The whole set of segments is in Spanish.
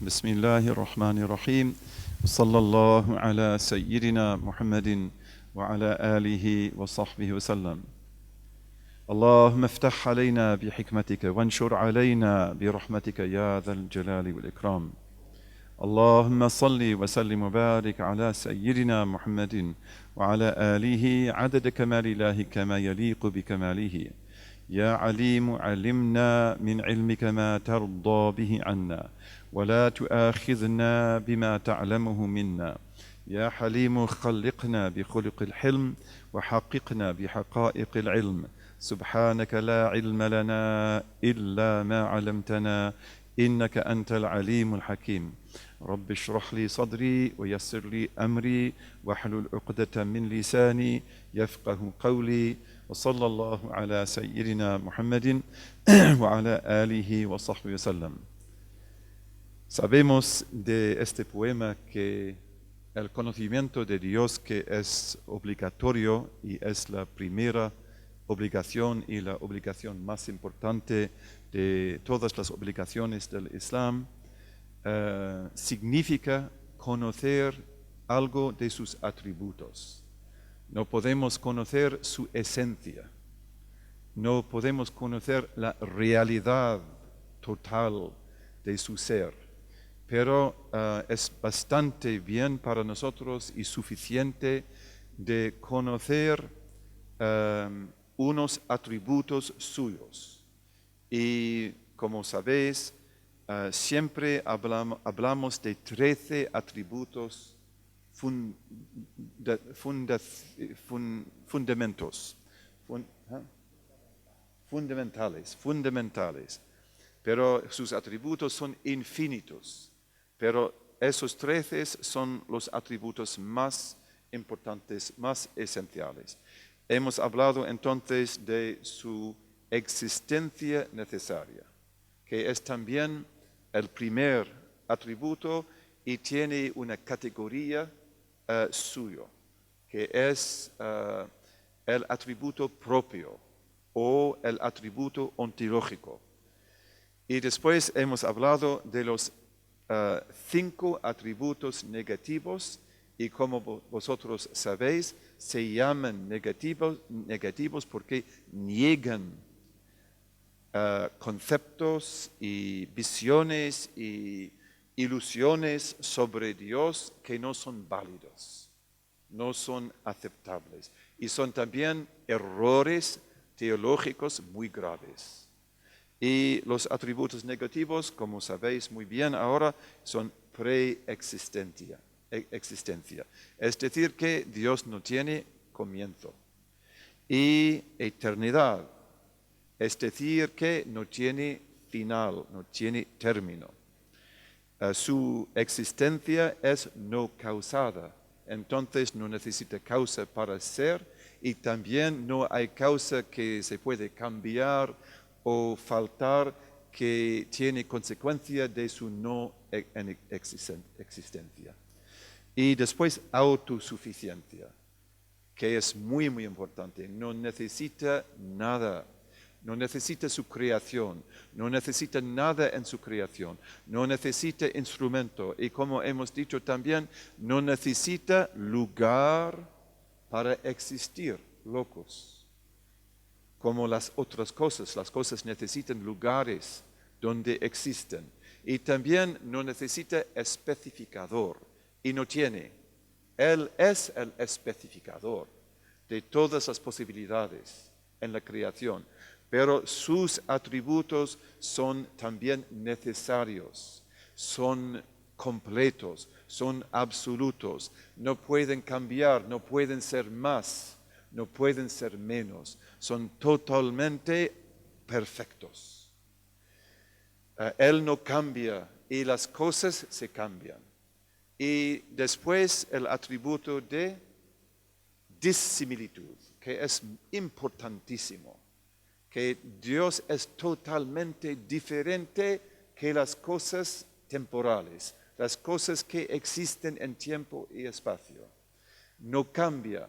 بسم الله الرحمن الرحيم وصلى الله على سيدنا محمد وعلى آله وصحبه وسلم. اللهم افتح علينا بحكمتك وانشر علينا برحمتك يا ذا الجلال والإكرام. اللهم صل وسلم وبارك على سيدنا محمد وعلى آله عدد كمال الله كما يليق بكماله. يا عليم علمنا من علمك ما ترضى به عنا ولا تؤاخذنا بما تعلمه منا. يا حليم خلقنا بخلق الحلم وحققنا بحقائق العلم. سبحانك لا علم لنا إلا ما علمتنا إنك أنت العليم الحكيم. رب اشرح لي صدري ويسر لي أمري واحلل عقدة من لساني يفقه قولي. وصلى الله على سيدنا محمد وعلى آله وصحبه وسلم. Sabemos de este poema que el conocimiento de Dios, que es obligatorio y es la primera obligación y la obligación más importante de todas las obligaciones del Islam, significa conocer algo de sus atributos. No podemos conocer su esencia, no podemos conocer la realidad total de su ser, pero es bastante bien para nosotros y suficiente de conocer unos atributos suyos. Y como sabéis, siempre hablamos de 13 atributos fundamentales, pero sus atributos son infinitos, pero esos 13 son los atributos más importantes, más esenciales. Hemos hablado entonces de su existencia necesaria, que es también el primer atributo y tiene una categoría suyo, que es el atributo propio o el atributo ontológico. Y después hemos hablado de los 5 atributos negativos, y como vosotros sabéis, se llaman negativos porque niegan conceptos y visiones y ilusiones sobre Dios que no son válidos, no son aceptables, y son también errores teológicos muy graves. Y los atributos negativos, como sabéis muy bien ahora, son preexistencia. Es decir, que Dios no tiene comienzo. Y eternidad, es decir, que no tiene final, no tiene término. Su existencia es no causada, entonces no necesita causa para ser, y también no hay causa que se puede cambiar o faltar que tiene consecuencia de su no existencia. Y después autosuficiencia, que es muy, muy importante. No necesita nada, no necesita su creación, no necesita nada en su creación, no necesita instrumento, y como hemos dicho también, no necesita lugar para existir, locos. Como las otras cosas, las cosas necesitan lugares donde existen. Y también no necesita especificador, y no tiene. Él es el especificador de todas las posibilidades en la creación, pero sus atributos son también necesarios, son completos, son absolutos, no pueden cambiar, no pueden ser más, no pueden ser menos, son totalmente perfectos. Él no cambia y las cosas se cambian. Y después el atributo de disimilitud, que es importantísimo, que Dios es totalmente diferente que las cosas temporales, las cosas que existen en tiempo y espacio. No cambia,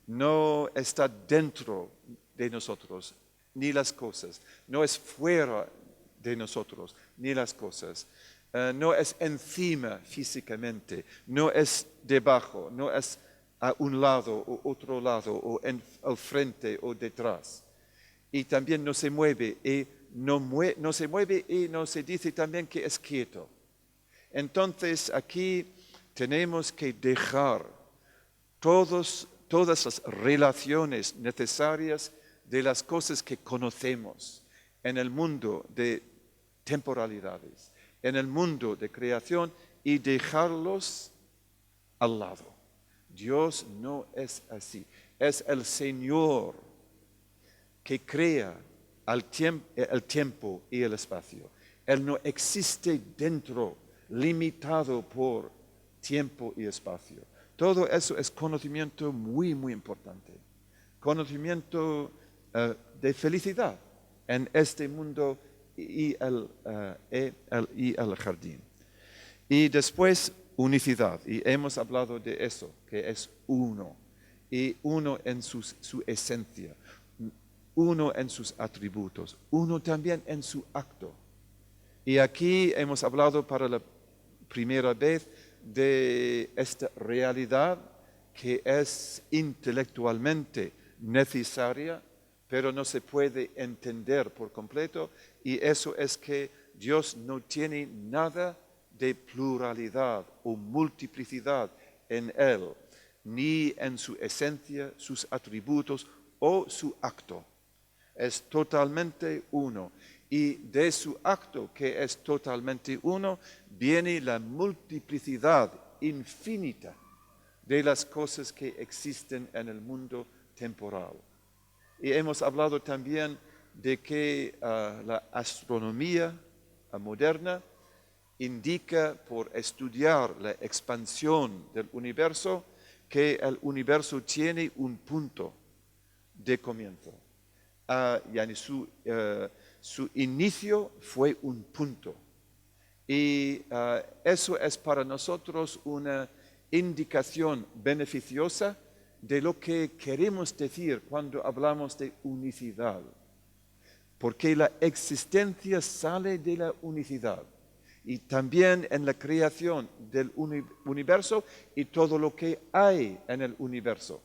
no está dentro de nosotros, ni las cosas, no es fuera de nosotros, ni las cosas. no es encima físicamente, no es debajo, no es a un lado o otro lado, o al frente o detrás. Y también no se mueve, y no se mueve y no se dice también que es quieto. Entonces aquí tenemos que dejar todas las relaciones necesarias de las cosas que conocemos en el mundo de temporalidades, en el mundo de creación, y dejarlos al lado. Dios no es así. Es el Señor que crea el tiempo y el espacio. Él no existe dentro, limitado por tiempo y espacio. Todo eso es conocimiento muy, muy importante. Conocimiento de felicidad en este mundo y el jardín. Y después, unicidad. Y hemos hablado de eso, que es uno. Y uno en su esencia. Uno en sus atributos. Uno también en su acto. Y aquí hemos hablado para la primera vez de esta realidad que es intelectualmente necesaria, pero no se puede entender por completo, y eso es que Dios no tiene nada de pluralidad o multiplicidad en Él, ni en su esencia, sus atributos o su acto. Es totalmente uno. Y de su acto, que es totalmente uno, viene la multiplicidad infinita de las cosas que existen en el mundo temporal. Y hemos hablado también de que la astronomía moderna indica, por estudiar la expansión del universo, que el universo tiene un punto de comienzo. Yani su inicio fue un punto. Y eso es para nosotros una indicación beneficiosa de lo que queremos decir cuando hablamos de unicidad. Porque la existencia sale de la unicidad. Y también en la creación del universo y todo lo que hay en el universo.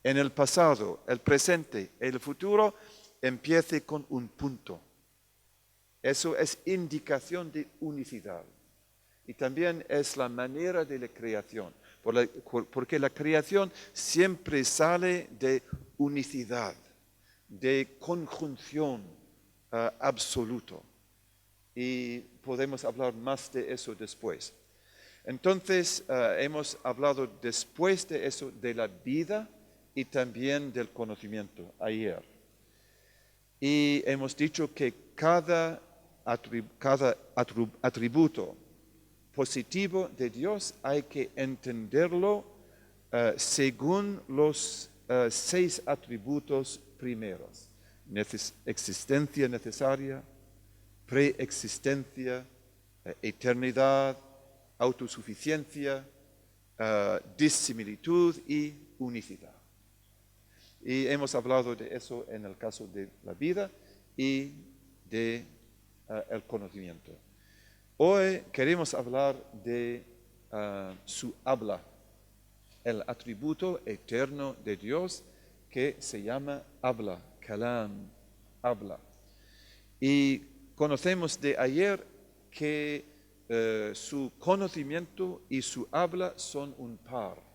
En el pasado, el presente, el futuro, empiece con un punto. Eso es indicación de unicidad. Y también es la manera de la creación, porque la creación siempre sale de unicidad, de conjunción absoluto. Y podemos hablar más de eso después. Entonces, hemos hablado después de eso de la vida y también del conocimiento ayer. Y hemos dicho que cada atributo positivo de Dios hay que entenderlo según los 6 atributos primeros. Existencia necesaria, preexistencia, eternidad, autosuficiencia, disimilitud y unicidad. Y hemos hablado de eso en el caso de la vida y de el conocimiento. Hoy queremos hablar de su habla, el atributo eterno de Dios que se llama habla, kalam, habla. Y conocemos de ayer que su conocimiento y su habla son un par.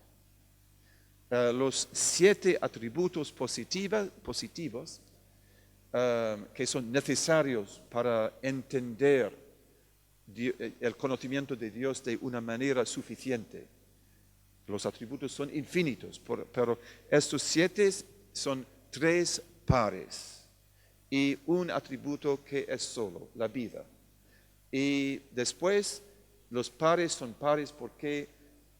Los 7 atributos positivos que son necesarios para entender el conocimiento de Dios de una manera suficiente. Los atributos son infinitos, pero estos 7 son 3 pares y un atributo que es solo, la vida. Y después los pares son pares porque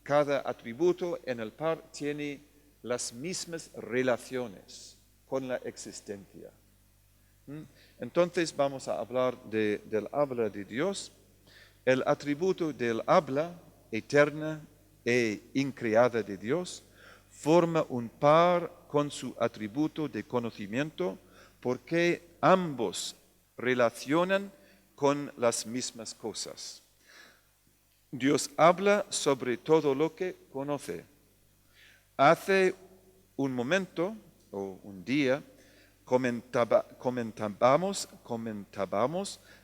cada atributo en el par tiene las mismas relaciones con la existencia. Entonces vamos a hablar del habla de Dios. El atributo del habla eterna e increada de Dios forma un par con su atributo de conocimiento porque ambos relacionan con las mismas cosas. Dios habla sobre todo lo que conoce. Hace un momento o un día comentábamos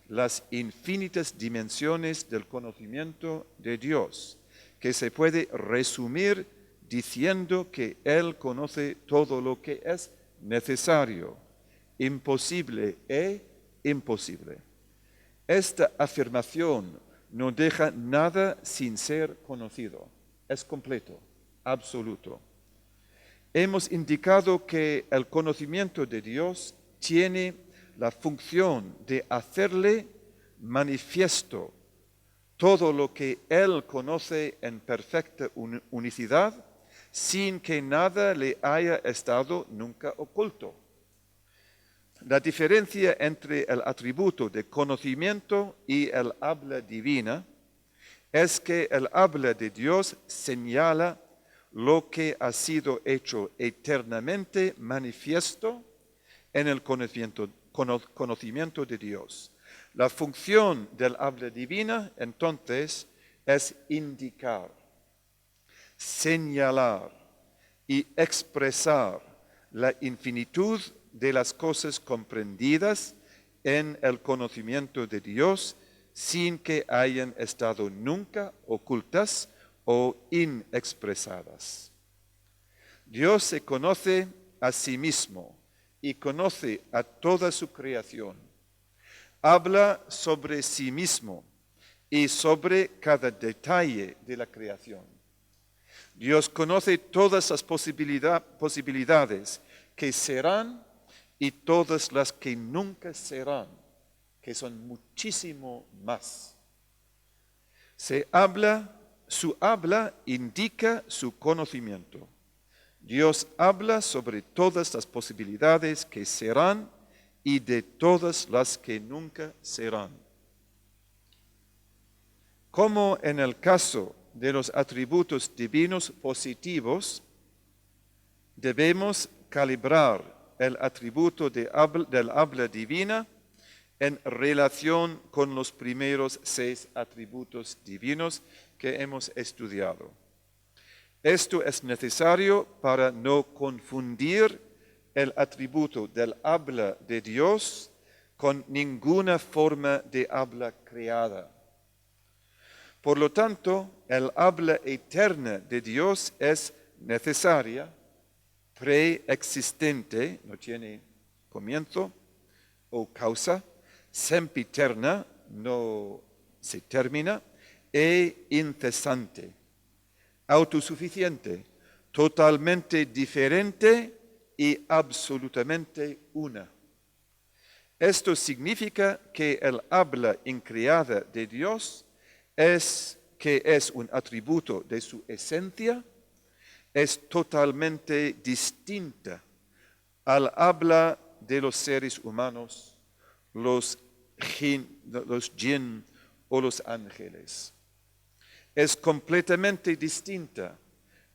las infinitas dimensiones del conocimiento de Dios, que se puede resumir diciendo que Él conoce todo lo que es necesario, imposible e imposible. Esta afirmación no deja nada sin ser conocido, es completo, absoluto. Hemos indicado que el conocimiento de Dios tiene la función de hacerle manifiesto todo lo que Él conoce en perfecta unicidad, sin que nada le haya estado nunca oculto. La diferencia entre el atributo de conocimiento y el habla divina es que el habla de Dios señala lo que ha sido hecho eternamente manifiesto en el conocimiento de Dios. La función del habla divina, entonces, es indicar, señalar y expresar la infinitud de las cosas comprendidas en el conocimiento de Dios sin que hayan estado nunca ocultas o inexpresadas. Dios se conoce a sí mismo y conoce a toda su creación. Habla sobre sí mismo y sobre cada detalle de la creación. Dios conoce todas las posibilidades que serán y todas las que nunca serán, que son muchísimo más. Su habla indica su conocimiento. Dios habla sobre todas las posibilidades que serán y de todas las que nunca serán. Como en el caso de los atributos divinos positivos, debemos calibrar el atributo del habla divina en relación con los primeros 6 atributos divinos que hemos estudiado. Esto es necesario para no confundir el atributo del habla de Dios con ninguna forma de habla creada. Por lo tanto, el habla eterna de Dios es necesaria, preexistente, no tiene comienzo o causa, sempiterna, no se termina, e incesante, autosuficiente, totalmente diferente y absolutamente una. Esto significa que el habla increada de Dios es un atributo de su esencia, es totalmente distinta al habla de los seres humanos, los jinn o los ángeles. Es completamente distinta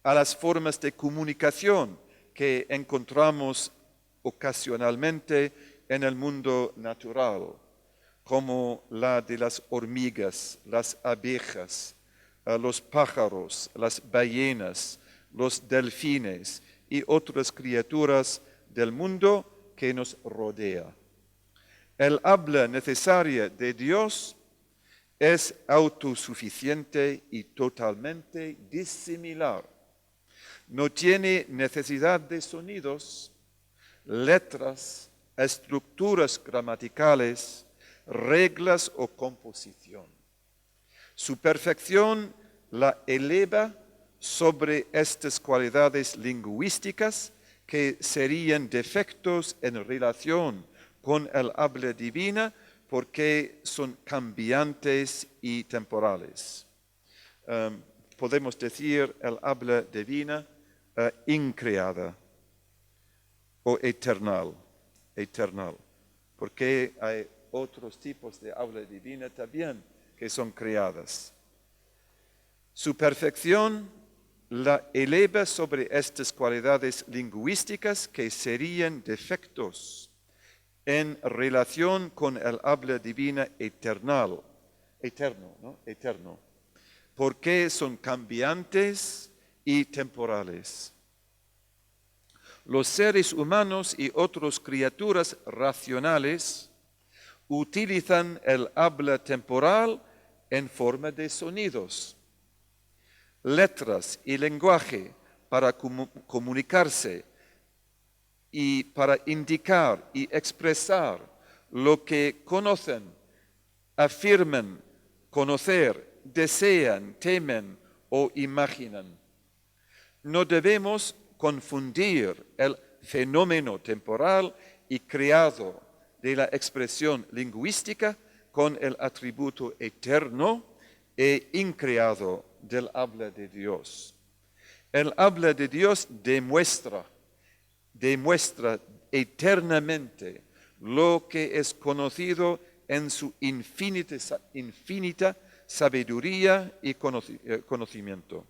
a las formas de comunicación que encontramos ocasionalmente en el mundo natural, como la de las hormigas, las abejas, los pájaros, las ballenas, los delfines y otras criaturas del mundo que nos rodea. El habla necesaria de Dios es autosuficiente y totalmente disimilar. No tiene necesidad de sonidos, letras, estructuras gramaticales, reglas o composición. Su perfección la eleva sobre estas cualidades lingüísticas que serían defectos en relación con el habla divina porque son cambiantes y temporales. Podemos decir el habla divina increada o eternal, porque hay otros tipos de habla divina también que son creadas. Su perfección la eleva sobre estas cualidades lingüísticas que serían defectos en relación con el habla divina eterno, ¿no? Eterno. porque son cambiantes y temporales. Los seres humanos y otras criaturas racionales utilizan el habla temporal en forma de sonidos, letras y lenguaje para comunicarse y para indicar y expresar lo que conocen, afirman, conocer, desean, temen o imaginan. No debemos confundir el fenómeno temporal y creado de la expresión lingüística con el atributo eterno e increado del habla de Dios. El habla de Dios demuestra eternamente lo que es conocido en su infinita sabiduría y conocimiento.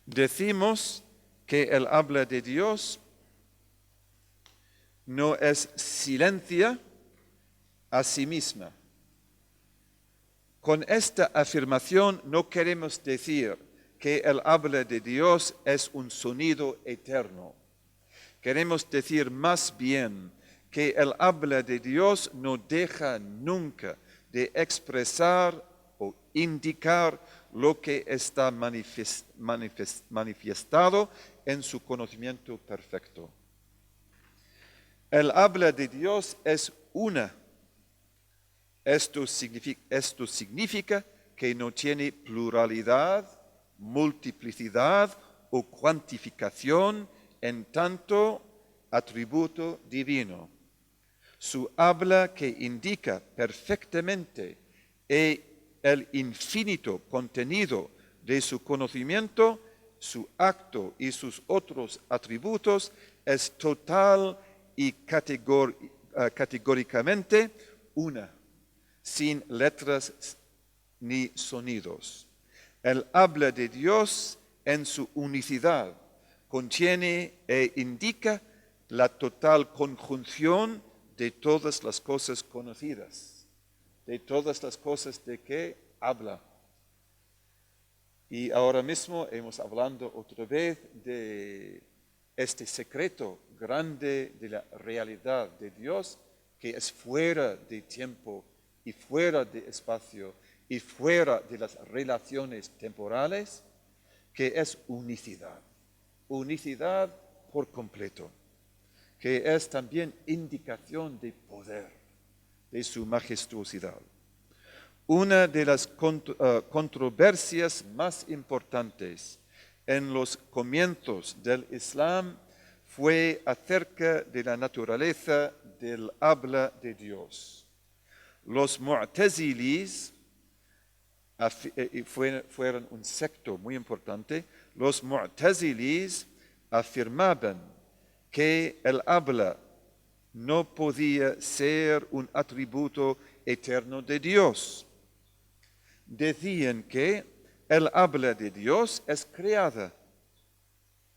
Decimos que el habla de Dios no es silencia a sí misma. Con esta afirmación no queremos decir que el habla de Dios es un sonido eterno. Queremos decir más bien que el habla de Dios no deja nunca de expresar o indicar lo que está manifestado en su conocimiento perfecto. El habla de Dios es una. Esto significa que no tiene pluralidad, multiplicidad o cuantificación en tanto atributo divino. Su habla que indica perfectamente el infinito contenido de su conocimiento, su acto y sus otros atributos es total y categóricamente una, sin letras ni sonidos. El habla de Dios en su unicidad contiene e indica la total conjunción de todas las cosas conocidas, de todas las cosas de que habla. Y ahora mismo hemos hablado otra vez de este secreto grande de la realidad de Dios, que es fuera de tiempo y fuera de espacio y fuera de las relaciones temporales, que es unicidad, unicidad por completo, que es también indicación de poder, de su majestuosidad. Una de las controversias más importantes en los comienzos del Islam fue acerca de la naturaleza del habla de Dios. Los Mu'tazilis fueron un secto muy importante. Los Mu'tazilis afirmaban que el habla no podía ser un atributo eterno de Dios. Decían que el habla de Dios es creada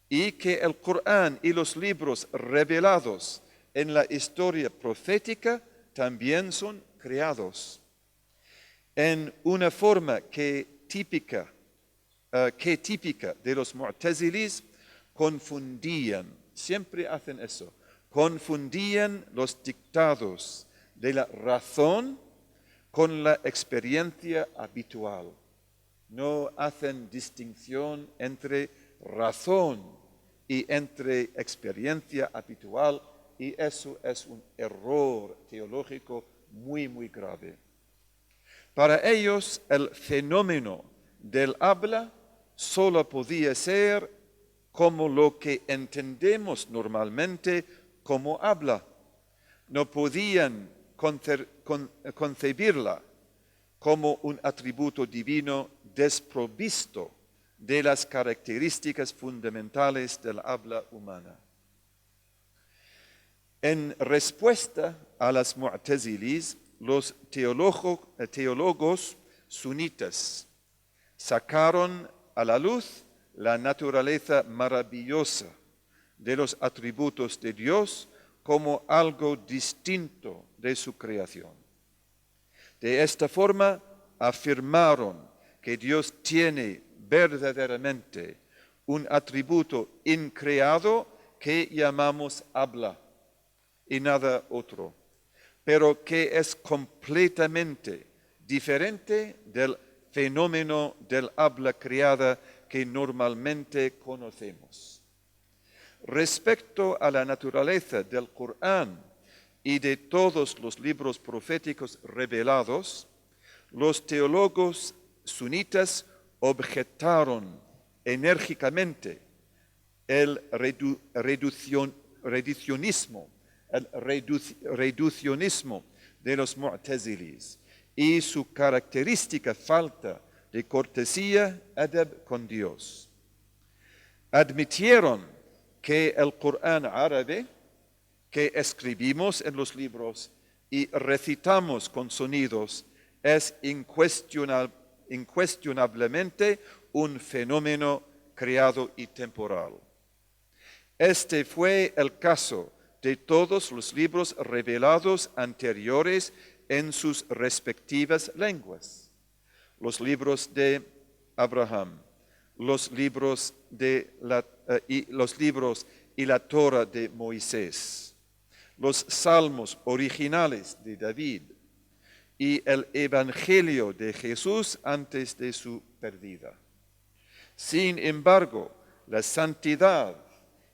y que el Corán y los libros revelados en la historia profética también son creados. En una forma típica de los Mu'tazilis, confundían, siempre hacen eso, confundían los dictados de la razón con la experiencia habitual. No hacen distinción entre razón y entre experiencia habitual, y eso es un error teológico muy, muy grave. Para ellos, el fenómeno del habla solo podía ser como lo que entendemos normalmente como habla. No podían concebirla como un atributo divino desprovisto de las características fundamentales del habla humana. En respuesta a las Mu'tazilis, los teólogos sunitas sacaron a la luz la naturaleza maravillosa de los atributos de Dios, como algo distinto de su creación. De esta forma afirmaron que Dios tiene verdaderamente un atributo increado que llamamos habla y nada otro, pero que es completamente diferente del fenómeno del habla creada que normalmente conocemos. Respecto a la naturaleza del Corán y de todos los libros proféticos revelados, los teólogos sunitas objetaron enérgicamente el reduccionismo de los mu'tazilis y su característica falta de cortesía, adab con Dios. Admitieron que el Corán árabe que escribimos en los libros y recitamos con sonidos es incuestionablemente un fenómeno creado y temporal. Este fue el caso de todos los libros revelados anteriores en sus respectivas lenguas. Los libros de Abraham, los libros y la Torah de Moisés, los salmos originales de David y el Evangelio de Jesús antes de su pérdida. Sin embargo, la santidad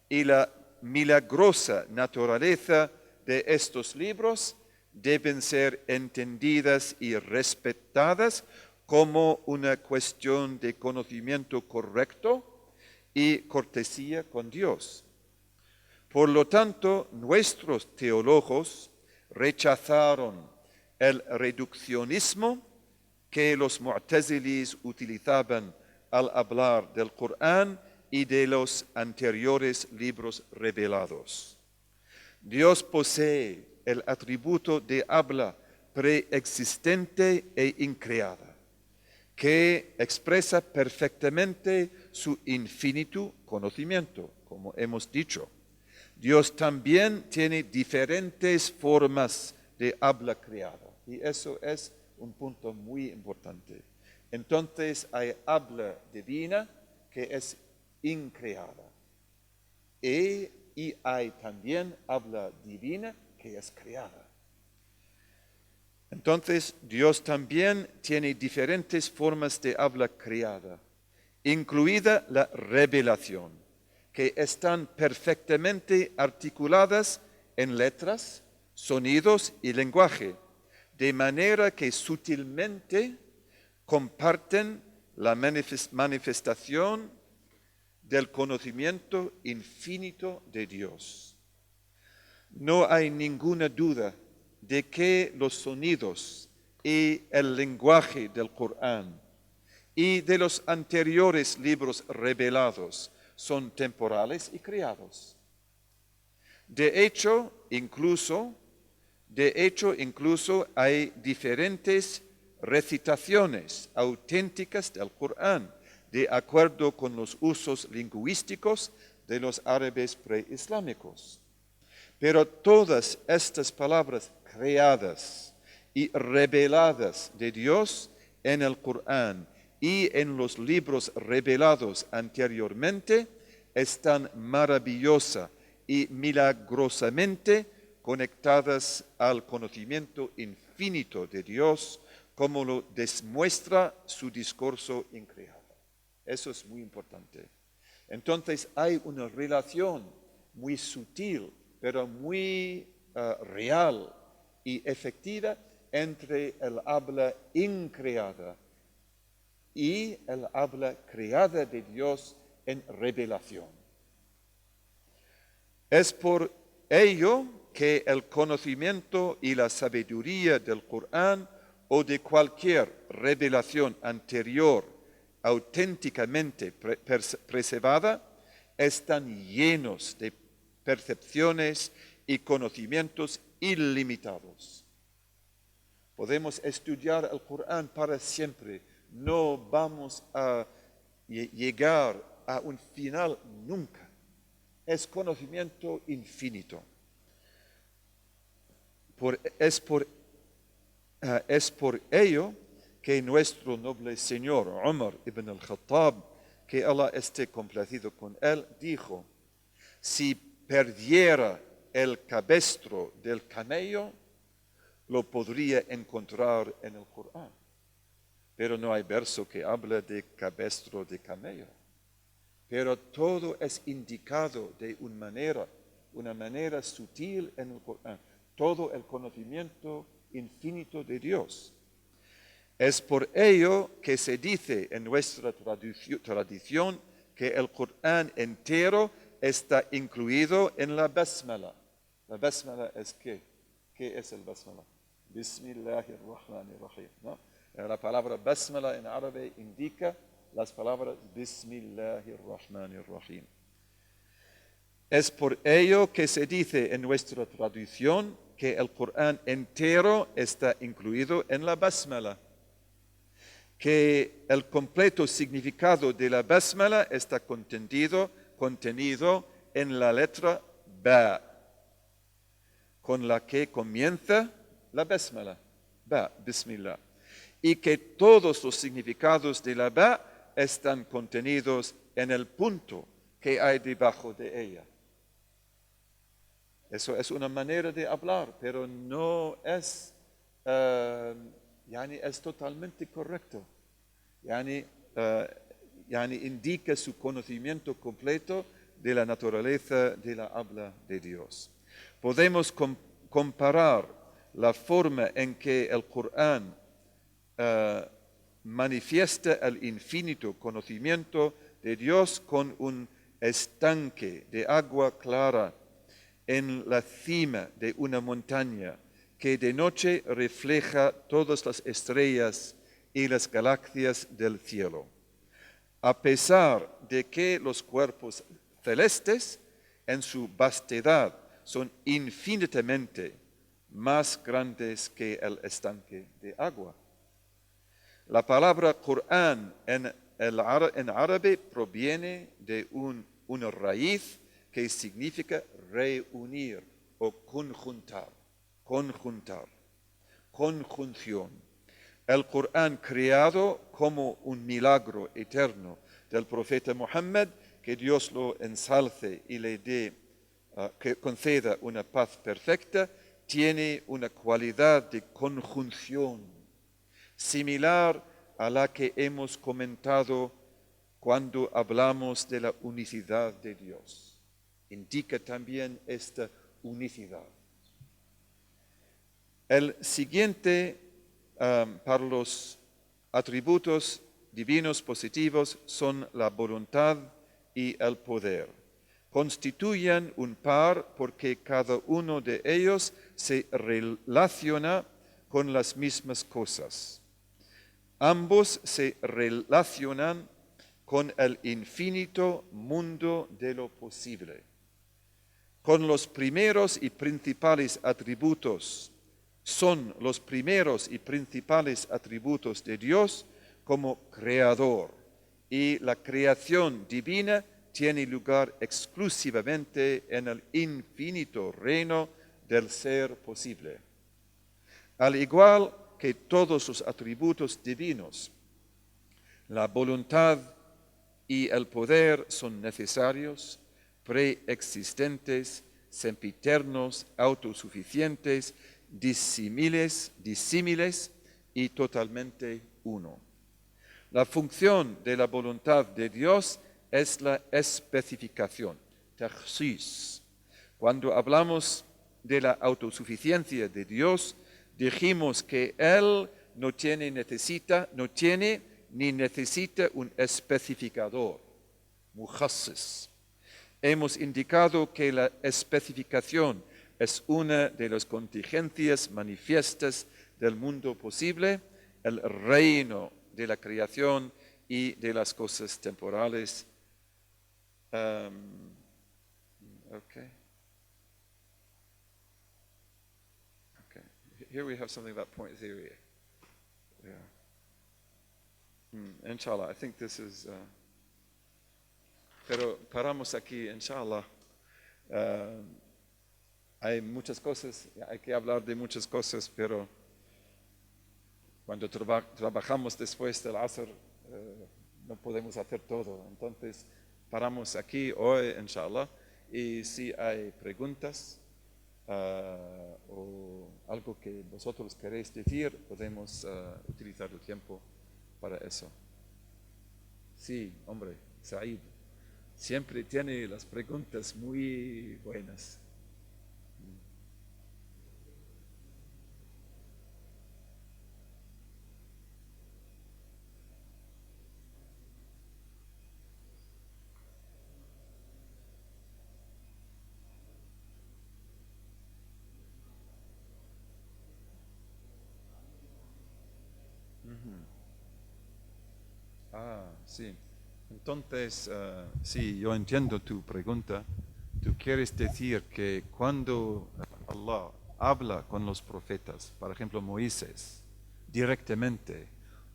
y la milagrosa naturaleza de estos libros deben ser entendidas y respetadas como una cuestión de conocimiento correcto y cortesía con Dios. Por lo tanto, nuestros teólogos rechazaron el reduccionismo que los mu'tazilis utilizaban al hablar del Corán y de los anteriores libros revelados. Dios posee el atributo de habla preexistente e increada, que expresa perfectamente su infinito conocimiento, como hemos dicho. Dios también tiene diferentes formas de habla creada, y eso es un punto muy importante. Entonces hay habla divina que es increada, y hay también habla divina que es creada. Entonces Dios también tiene diferentes formas de habla creada, incluida la revelación, que están perfectamente articuladas en letras, sonidos y lenguaje, de manera que sutilmente comparten la manifestación del conocimiento infinito de Dios. No hay ninguna duda de que los sonidos y el lenguaje del Corán y de los anteriores libros revelados son temporales y creados. De hecho, incluso hay diferentes recitaciones auténticas del Corán, de acuerdo con los usos lingüísticos de los árabes preislámicos. Pero todas estas palabras creadas y reveladas de Dios en el Corán y en los libros revelados anteriormente están maravillosa y milagrosamente conectadas al conocimiento infinito de Dios, como lo demuestra su discurso increado. Eso es muy importante. Entonces hay una relación muy sutil, pero muy real y efectiva entre el habla increada y el habla creada de Dios en revelación. Es por ello que el conocimiento y la sabiduría del Corán o de cualquier revelación anterior auténticamente preservada están llenos de percepciones y conocimientos ilimitados. Podemos estudiar el Corán para siempre. No vamos a llegar a un final nunca. Es conocimiento infinito. Es por ello que nuestro noble señor Umar ibn al-Khattab, que Allah esté complacido con él, dijo: si perdiera el cabestro del camello, lo podría encontrar en el Corán. Pero no hay verso que hable de cabestro de camello. Pero todo es indicado de una manera sutil en el Corán. Todo el conocimiento infinito de Dios. Es por ello que se dice en nuestra tradición que el Corán entero está incluido en la Basmala. La Basmala es ¿qué? ¿Qué es el Basmala? Bismillahirrahmanirrahim, ¿no? La palabra Basmala en árabe indica las palabras Bismillahirrahmanirrahim. Es por ello que se dice en nuestra tradición que el Corán entero está incluido en la Basmala, que el completo significado de la Basmala está contenido en la letra Ba, con la que comienza la Basmala, Ba, Bismillah, y que todos los significados de la Ba están contenidos en el punto que hay debajo de ella. Eso es una manera de hablar, pero no es, es totalmente correcto. Indica su conocimiento completo de la naturaleza de la habla de Dios. Podemos comparar la forma en que el Corán manifiesta el infinito conocimiento de Dios con un estanque de agua clara en la cima de una montaña que de noche refleja todas las estrellas y las galaxias del cielo. A pesar de que los cuerpos celestes en su vastedad son infinitamente más grandes que el estanque de agua. La palabra Corán en árabe proviene de una raíz que significa reunir o conjuntar, conjunción. El Corán creado como un milagro eterno del profeta Muhammad, que Dios lo ensalce y le dé, que conceda una paz perfecta, tiene una cualidad de conjunción similar a la que hemos comentado cuando hablamos de la unicidad de Dios. Indica también esta unicidad. El siguiente para los atributos divinos positivos son la voluntad y el poder. Constituyen un par porque cada uno de ellos se relaciona con las mismas cosas. Ambos se relacionan con el infinito mundo de lo posible. Con los primeros y principales atributos, son los primeros y principales atributos de Dios como creador, y la creación divina tiene lugar exclusivamente en el infinito reino del ser posible. Al igual que todos los atributos divinos, la voluntad y el poder son necesarios, preexistentes, sempiternos, autosuficientes, disímiles y totalmente uno. La función de la voluntad de Dios es la especificación, takhsis. Cuando hablamos de la autosuficiencia de Dios, dijimos que Él no tiene ni necesita un especificador, mukhassis. Hemos indicado que la especificación es una de las contingencias manifiestas del mundo posible, el reino de la creación y de las cosas temporales. Here we have something about point theory. Yeah. Inshallah, I think this is... pero paramos aquí, inshallah. hay muchas cosas, hay que hablar de muchas cosas, pero cuando trabajamos después del Asr, no podemos hacer todo. Entonces, paramos aquí hoy, inshallah, y si hay preguntas o algo que vosotros queréis decir, podemos utilizar el tiempo para eso. Sí, hombre, Said, siempre tiene las preguntas muy buenas. Ah, sí. Entonces, sí, yo entiendo tu pregunta. Tú quieres decir que cuando Allah habla con los profetas, por ejemplo Moisés, directamente,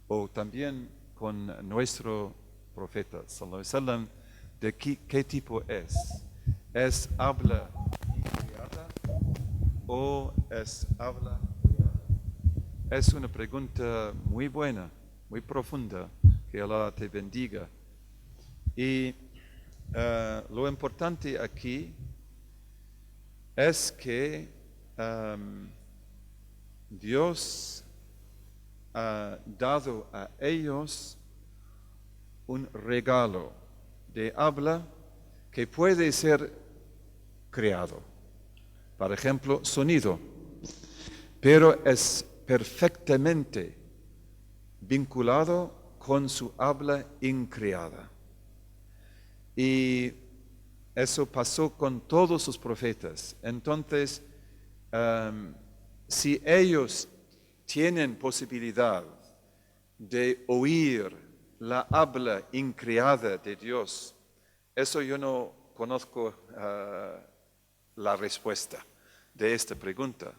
o también con nuestro profeta, sallallahu alaihi wasallam, ¿de qué tipo es? ¿Es habla inspirada o es habla creada? Es una pregunta muy buena, muy profunda. Que Allah te bendiga. Y lo importante aquí es que Dios ha dado a ellos un regalo de habla que puede ser creado. Por ejemplo, sonido. Pero es perfectamente vinculado con su habla increada. Y eso pasó con todos sus profetas. Entonces, si ellos tienen posibilidad de oír la habla increada de Dios, eso yo no conozco la respuesta de esta pregunta.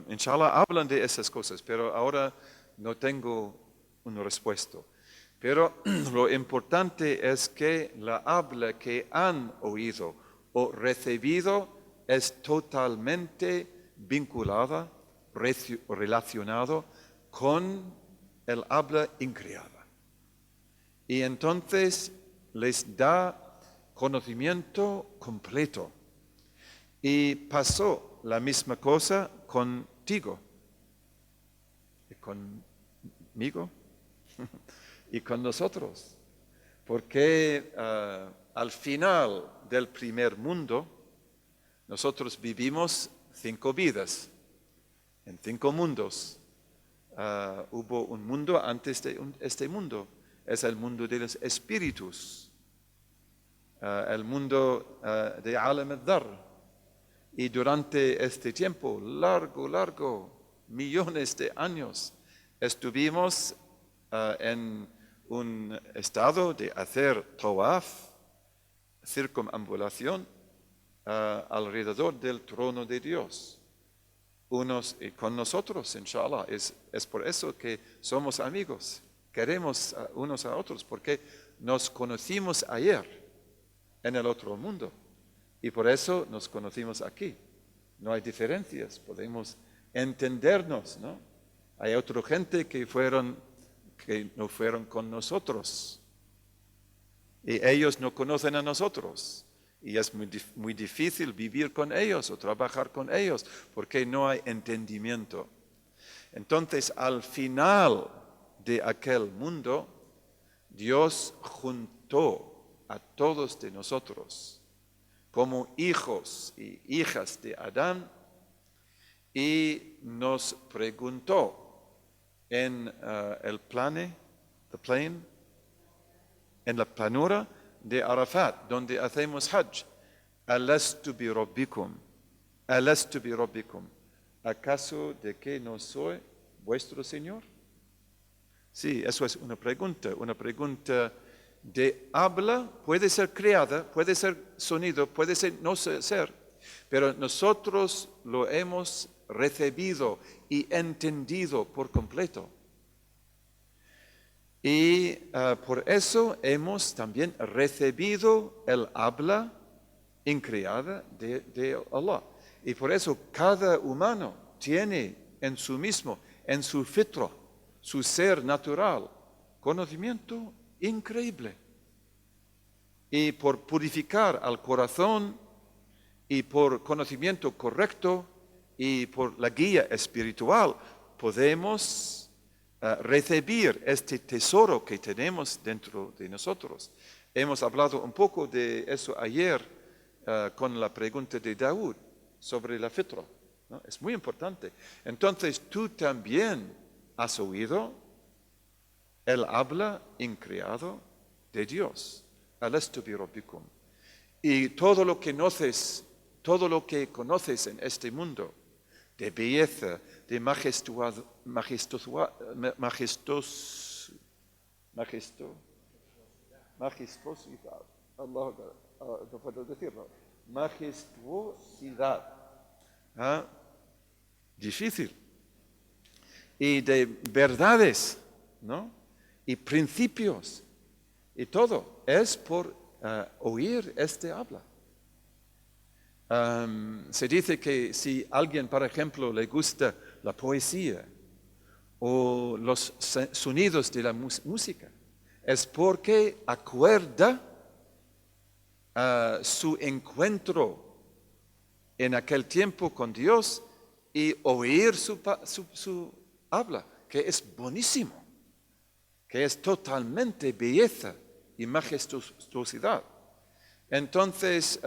Inshallah hablan de esas cosas, pero ahora no tengo una respuesta. Pero lo importante es que la habla que han oído o recibido es totalmente vinculada, relacionado con el habla increada. Y entonces les da conocimiento completo. Y pasó la misma cosa contigo y conmigo y con nosotros. Porque al final del primer mundo, nosotros vivimos 5 vidas, en 5 mundos. Hubo un mundo antes de este mundo, es el mundo de los espíritus, el mundo de Alam al-Dhar. Y durante este tiempo, largo, millones de años, estuvimos en un estado de hacer tawaf, circunambulación, alrededor del trono de Dios. Unos y con nosotros, inshallah. Es por eso que somos amigos. Queremos unos a otros, porque nos conocimos ayer en el otro mundo. Y por eso nos conocimos aquí. No hay diferencias, podemos entendernos, ¿no? Hay otra gente que no fueron con nosotros. Y ellos no conocen a nosotros. Y es muy difícil vivir con ellos o trabajar con ellos porque no hay entendimiento. Entonces, al final de aquel mundo, Dios juntó a todos de nosotros como hijos y hijas de Adán y nos preguntó en el plane, en la planura de Arafat, donde hacemos Hajj, Alastu bi Rabbikum, Alastu bi Rabbikum, ¿acaso de que no soy vuestro Señor? Sí, eso es una pregunta de habla, puede ser creada, puede ser sonido, puede ser no ser, pero nosotros lo hemos recibido y entendido por completo. Y por eso hemos también recibido el habla increada de Allah. Y por eso cada humano tiene en su mismo, en su fitro, su ser natural, conocimiento increíble. Y por purificar al corazón y por conocimiento correcto y por la guía espiritual, podemos recibir este tesoro que tenemos dentro de nosotros. Hemos hablado un poco de eso ayer con la pregunta de Daud sobre la fitra, ¿no? Es muy importante. Entonces, tú también has oído el habla increado de Dios. Alastu bi rabbikum. Y todo lo que conoces en este mundo, de belleza, de majestuosidad, Allah, no puedo decirlo, majestuosidad, ¿ah? Difícil, y de verdades, ¿no? Y principios, y todo, es por oír este habla. Se dice que si a alguien, por ejemplo, le gusta la poesía o los sonidos de la música, es porque acuerda su encuentro en aquel tiempo con Dios y oír su habla, que es buenísimo, que es totalmente belleza y majestuosidad. Entonces,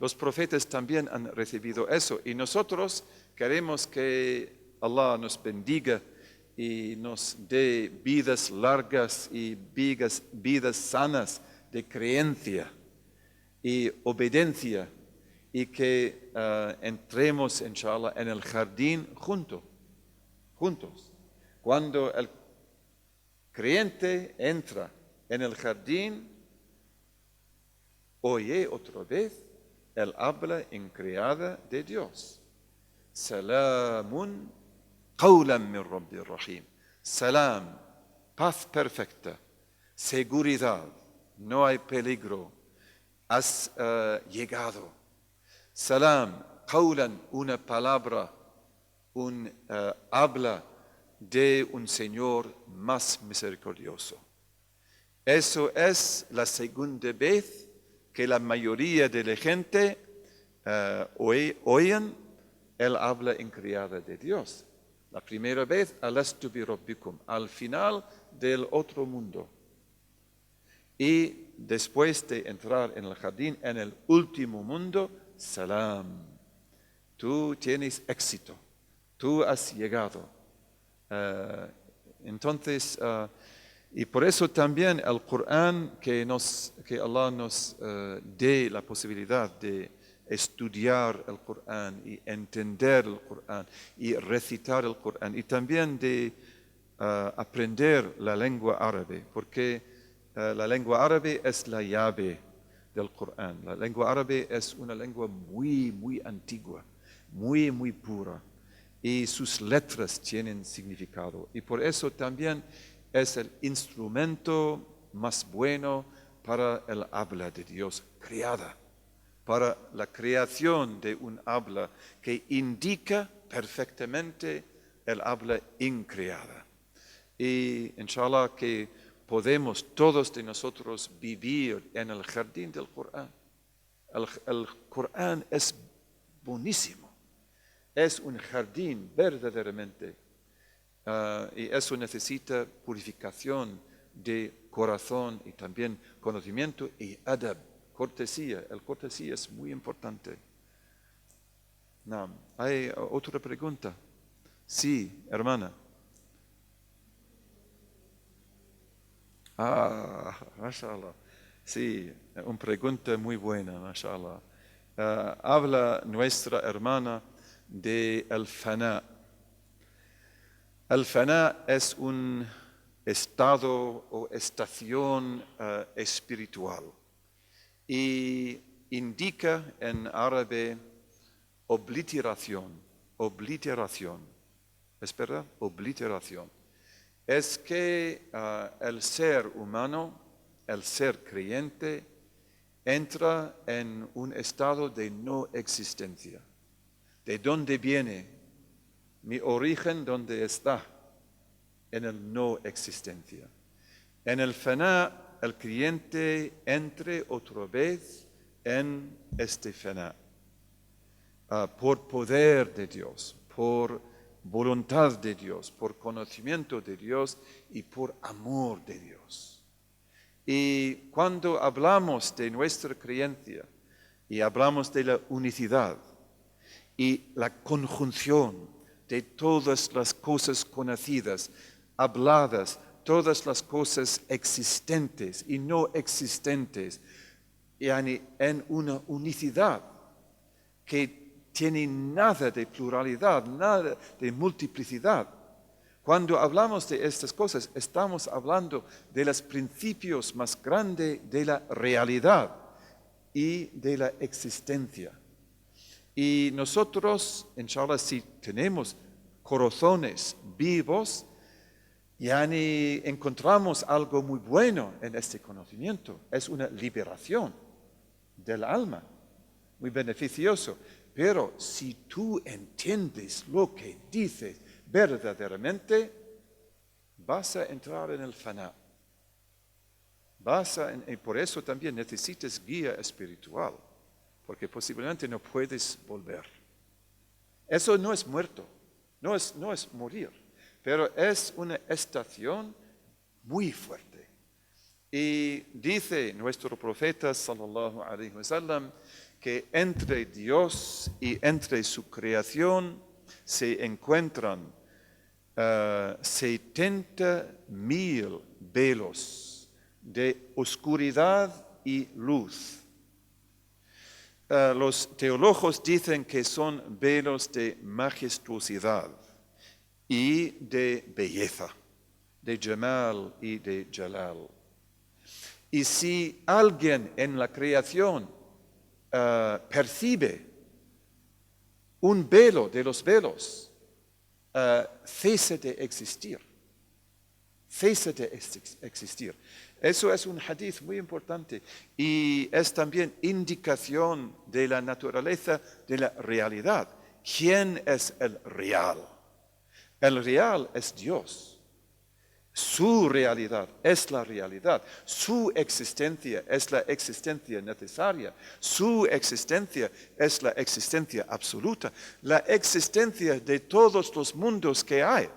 los profetas también han recibido eso y nosotros queremos que Allah nos bendiga y nos dé vidas largas y vidas sanas de creencia y obediencia y que entremos, inshallah, en el jardín juntos. Cuando el creyente entra en el jardín, oye otra vez el habla increada de Dios. Salamun qawlan min Rabbir Rahim. Salam, paz perfecta, seguridad, no hay peligro, has llegado. Salam, qawlan, una palabra, un habla de un Señor más misericordioso. Eso es la segunda vez que la mayoría de la gente oyen el habla increada de Dios. La primera vez, alastu bi rabbikum, al final del otro mundo. Y después de entrar en el jardín, en el último mundo, salam. Tú tienes éxito, tú has llegado. Entonces, y por eso también el Corán, que Allah nos dé la posibilidad de estudiar el Corán y entender el Corán y recitar el Corán y también de aprender la lengua árabe, porque la lengua árabe es la llave del Corán. La lengua árabe es una lengua muy, muy antigua, muy, muy pura y sus letras tienen significado y por eso también es el instrumento más bueno para el habla de Dios creada, para la creación de un habla que indica perfectamente el habla increada. Y inshallah que podemos todos de nosotros vivir en el jardín del Corán. El Corán es buenísimo, es un jardín verdaderamente. Y eso necesita purificación de corazón y también conocimiento y adab, cortesía. El cortesía es muy importante. No. ¿Hay otra pregunta? Sí, hermana. Mashallah. Sí, una pregunta muy buena, mashallah. Habla nuestra hermana de el fana. El fana es un estado o estación espiritual y indica en árabe obliteración. ¿Es verdad? Obliteración. Es que el ser humano, el ser creyente, entra en un estado de no existencia. ¿De dónde viene? Mi origen, ¿dónde está? En el no existencia. En el faná, el creyente entre otra vez en este faná. Por poder de Dios, por voluntad de Dios, por conocimiento de Dios y por amor de Dios. Y cuando hablamos de nuestra creencia y hablamos de la unicidad y la conjunción de todas las cosas conocidas, habladas, todas las cosas existentes y no existentes, en una unicidad que tiene nada de pluralidad, nada de multiplicidad. Cuando hablamos de estas cosas, estamos hablando de los principios más grandes de la realidad y de la existencia. Y nosotros, inshallah, si tenemos corazones vivos, encontramos algo muy bueno en este conocimiento. Es una liberación del alma, muy beneficioso. Pero si tú entiendes lo que dices verdaderamente, vas a entrar en el faná. Y por eso también necesitas guía espiritual, porque posiblemente no puedes volver. Eso no es muerto, no es morir, pero es una estación muy fuerte. Y dice nuestro profeta, sallallahu alaihi wasallam, que entre Dios y entre su creación se encuentran 70,000 velos de oscuridad y luz. Los teólogos dicen que son velos de majestuosidad y de belleza, de Jamal y de Jalal. Y si alguien en la creación percibe un velo de los velos, cese de existir. Cese de existir. Eso es un hadith muy importante y es también indicación de la naturaleza de la realidad. ¿Quién es el real? El real es Dios. Su realidad es la realidad. Su existencia es la existencia necesaria. Su existencia es la existencia absoluta. La existencia de todos los mundos que hay.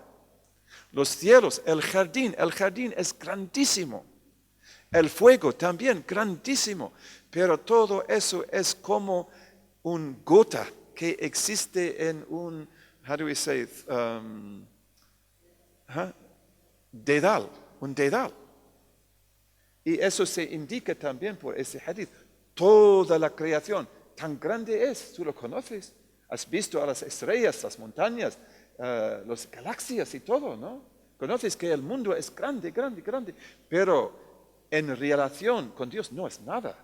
Los cielos, el jardín es grandísimo. El fuego también grandísimo. Pero todo eso es como un gota que existe en un, dedal, un dedal. Y eso se indica también por ese hadith. Toda la creación tan grande es, tú lo conoces. Has visto a las estrellas, las montañas, las galaxias y todo, ¿no? Conoces que el mundo es grande, grande, grande. Pero en relación con Dios no es nada.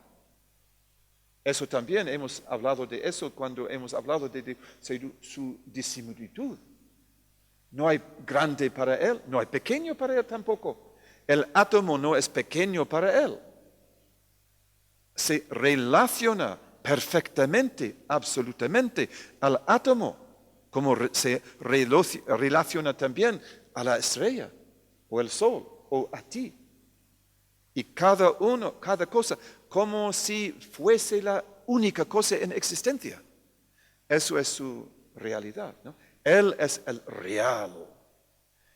Eso también hemos hablado de eso cuando hemos hablado de su disimilitud. No hay grande para él, no hay pequeño para él tampoco. El átomo no es pequeño para él. Se relaciona perfectamente, absolutamente al átomo, como se relaciona también a la estrella, o el sol, o a ti. Y cada cosa, como si fuese la única cosa en existencia. Eso es su realidad, ¿no? Él es el real.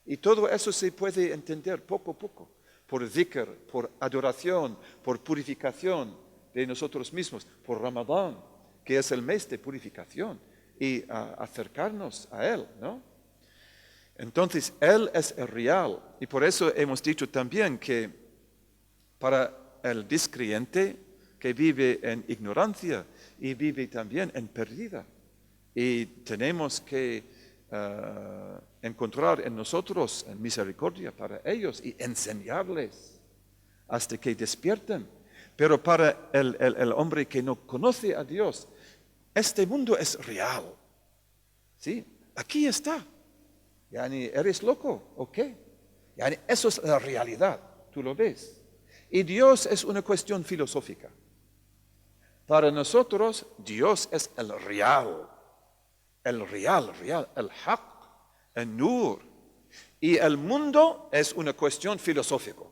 Y todo eso se puede entender poco a poco, por dhikr, por adoración, por purificación de nosotros mismos, por Ramadán, que es el mes de purificación, y acercarnos a Él, ¿no? Entonces, Él es el real. Y por eso hemos dicho también que para el descreyente que vive en ignorancia y vive también en pérdida, y tenemos que encontrar en nosotros misericordia para ellos y enseñarles hasta que despierten. Pero para el hombre que no conoce a Dios, este mundo es real. ¿Sí? Aquí está. ¿Eres loco o qué? Eso es la realidad, tú lo ves. Y Dios es una cuestión filosófica. Para nosotros, Dios es el real. el real, el haq, el nur. Y el mundo es una cuestión filosófica.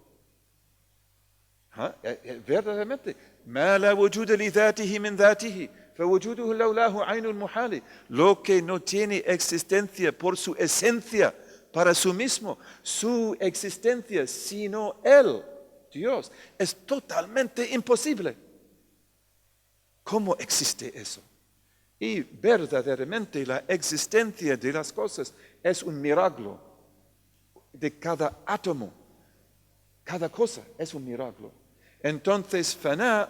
Verdaderamente. ما لا وجود لذاته من ذاته فوجوده لولاه عين المحال. Lo que no tiene existencia por su esencia, para sí mismo, su existencia sino Él, Dios, es totalmente imposible. ¿Cómo existe eso? Y verdaderamente la existencia de las cosas es un milagro de cada átomo. Cada cosa es un milagro. Entonces, faná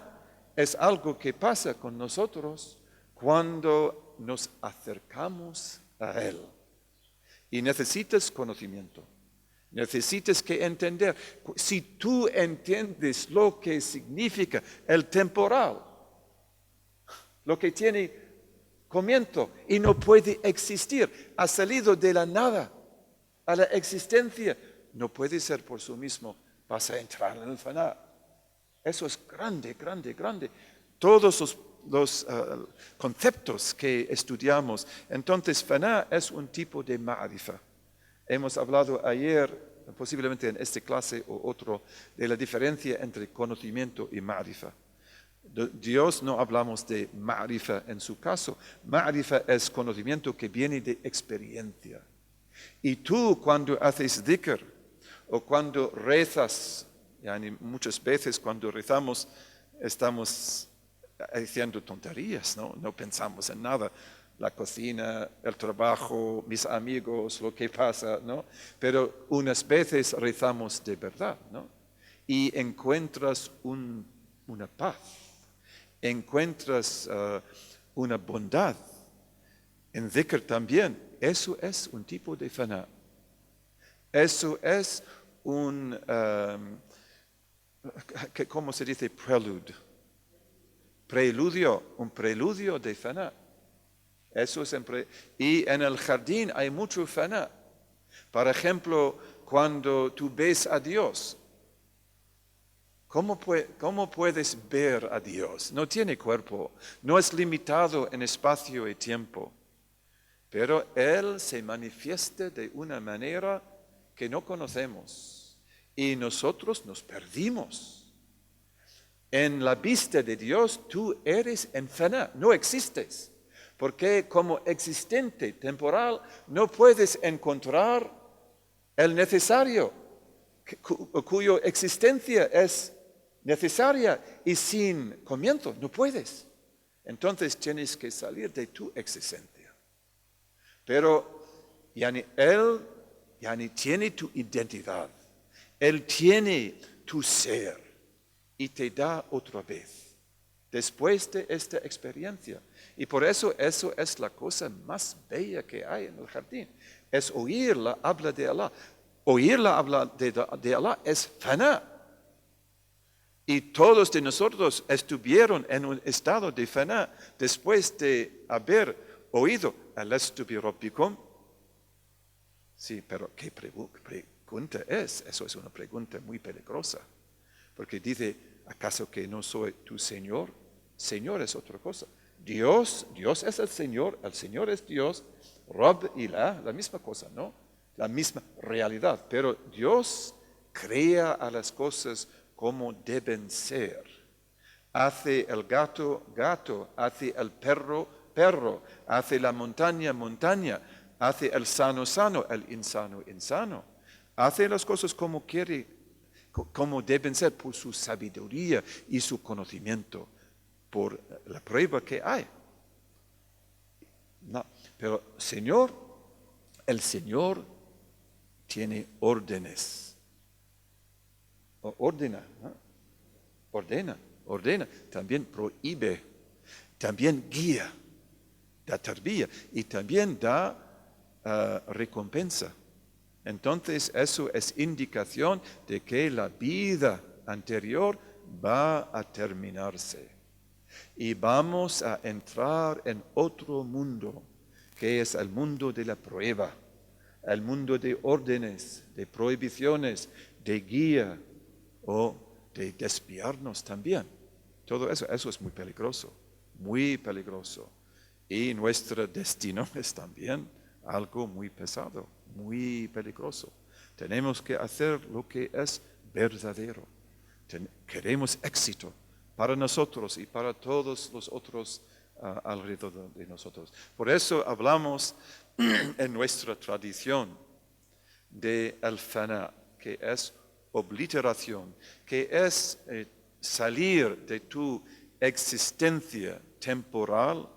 es algo que pasa con nosotros cuando nos acercamos a Él. Y necesitas conocimiento. Necesitas que entender. Si tú entiendes lo que significa el temporal, lo que tiene comienzo y no puede existir, ha salido de la nada a la existencia, no puede ser por sí mismo, vas a entrar en el faná. Eso es grande, grande, grande. Todos los conceptos que estudiamos. Entonces, faná es un tipo de ma'rifa. Hemos hablado ayer, posiblemente en esta clase o otro, de la diferencia entre conocimiento y ma'rifa. Dios no hablamos de ma'rifa en su caso. Ma'rifa es conocimiento que viene de experiencia. Y tú cuando haces dhikr o cuando rezas, muchas veces cuando rezamos estamos diciendo tonterías, no pensamos en nada. La cocina, el trabajo, mis amigos, lo que pasa, ¿no? Pero unas veces rezamos de verdad, ¿no? Y encuentras una paz, encuentras una bondad. En dhikr también, eso es un tipo de faná. Eso es ¿cómo se dice? Un preludio de faná. Eso es y en el jardín hay mucho faná. Por ejemplo, cuando tú ves a Dios, ¿cómo puedes ver a Dios? No tiene cuerpo, no es limitado en espacio y tiempo, pero Él se manifiesta de una manera que no conocemos y nosotros nos perdimos. En la vista de Dios tú eres en faná, no existes. Porque como existente temporal no puedes encontrar el necesario, cuya existencia es necesaria y sin comienzo, no puedes. Entonces tienes que salir de tu existencia. Pero Él tiene tu identidad, Él tiene tu ser y te da otra vez, después de esta experiencia. Y por eso es la cosa más bella que hay en el jardín. Es oír la habla de Allah. Oír la habla de Allah es faná. Y todos de nosotros estuvieron en un estado de faná después de haber oído Alastu bi rabbikum. Sí, pero ¿qué pregunta es? Eso es una pregunta muy peligrosa. Porque dice, ¿acaso que no soy tu Señor? Señor es otra cosa. Dios es el Señor es Dios, Rabb y la misma cosa, ¿no? La misma realidad, pero Dios crea a las cosas como deben ser. Hace el gato, gato, hace el perro, perro, hace la montaña, montaña, hace el sano, sano, el insano, insano. Hace las cosas como quiere, como deben ser por su sabiduría y su conocimiento, por la prueba que hay. No, pero el Señor tiene órdenes. Ordena, ¿no? Ordena, también prohíbe, también guía, da tarbía y también da recompensa. Entonces eso es indicación de que la vida anterior va a terminarse. Y vamos a entrar en otro mundo, que es el mundo de la prueba, el mundo de órdenes, de prohibiciones, de guía o de desviarnos también. Todo eso es muy peligroso, muy peligroso. Y nuestro destino es también algo muy pesado, muy peligroso. Tenemos que hacer lo que es verdadero. Queremos éxito para nosotros y para todos los otros alrededor de nosotros. Por eso hablamos en nuestra tradición de el fana, que es obliteración, que es salir de tu existencia temporal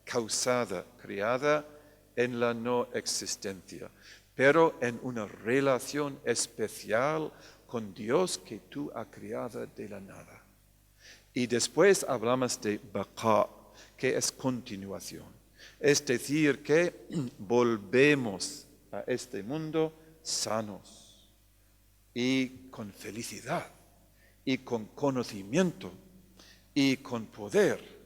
causada, creada en la no existencia, pero en una relación especial con Dios que tú has creado de la nada. Y después hablamos de baqa, que es continuación. Es decir, que volvemos a este mundo sanos y con felicidad y con conocimiento y con poder,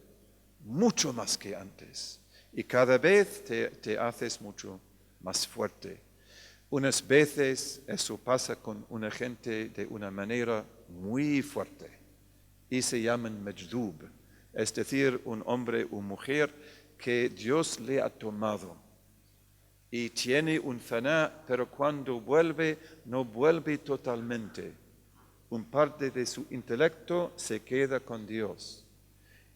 mucho más que antes. Y cada vez te haces mucho más fuerte. Unas veces eso pasa con una gente de una manera muy fuerte y se llaman majdub, es decir, un hombre o mujer que Dios le ha tomado y tiene un faná, pero cuando vuelve, no vuelve totalmente. Un parte de su intelecto se queda con Dios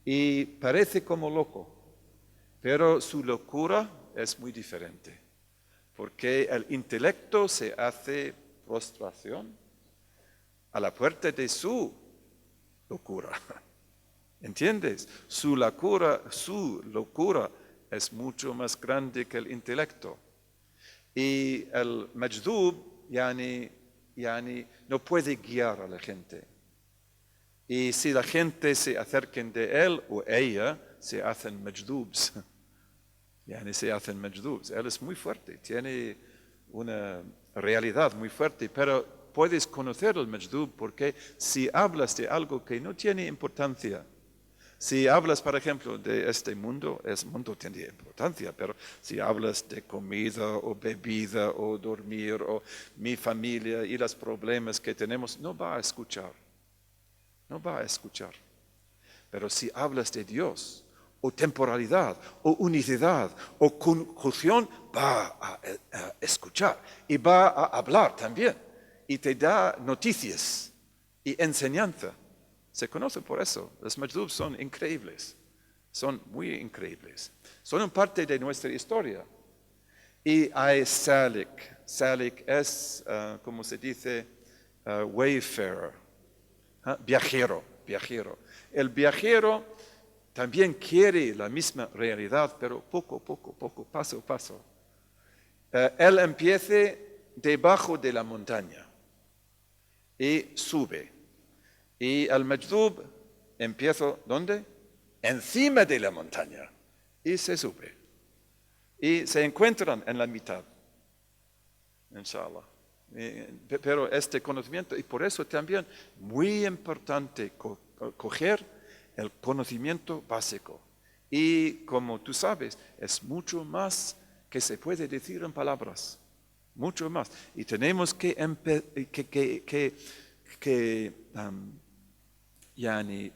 y parece como loco, pero su locura es muy diferente, porque el intelecto se hace prostración a la puerta de su locura. ¿Entiendes? Su locura es mucho más grande que el intelecto. Y el majdub no puede guiar a la gente. Y si la gente se acerca de él o ella, se hacen majdubs. Se hacen majdubs. Él es muy fuerte, tiene una realidad muy fuerte, pero puedes conocer el majdub porque si hablas de algo que no tiene importancia, si hablas, por ejemplo, de este mundo tiene importancia, pero si hablas de comida o bebida o dormir o mi familia y los problemas que tenemos, no va a escuchar. No va a escuchar. Pero si hablas de Dios, o temporalidad, o unicidad, o conjunción, va a escuchar y va a hablar también. Y te da noticias y enseñanza. Se conoce por eso. Los majdubs son increíbles. Son muy increíbles. Son parte de nuestra historia. Y hay salik. Salik es, como se dice, wayfarer. Viajero. El viajero también quiere la misma realidad, pero poco, paso a paso. Él empieza debajo de la montaña y sube. Y el majdub empieza, ¿dónde? Encima de la montaña. Y se sube. Y se encuentran en la mitad. Inshallah. Pero este conocimiento, y por eso también muy importante coger el conocimiento básico. Y como tú sabes, es mucho más que se puede decir en palabras. Mucho más. Y tenemos que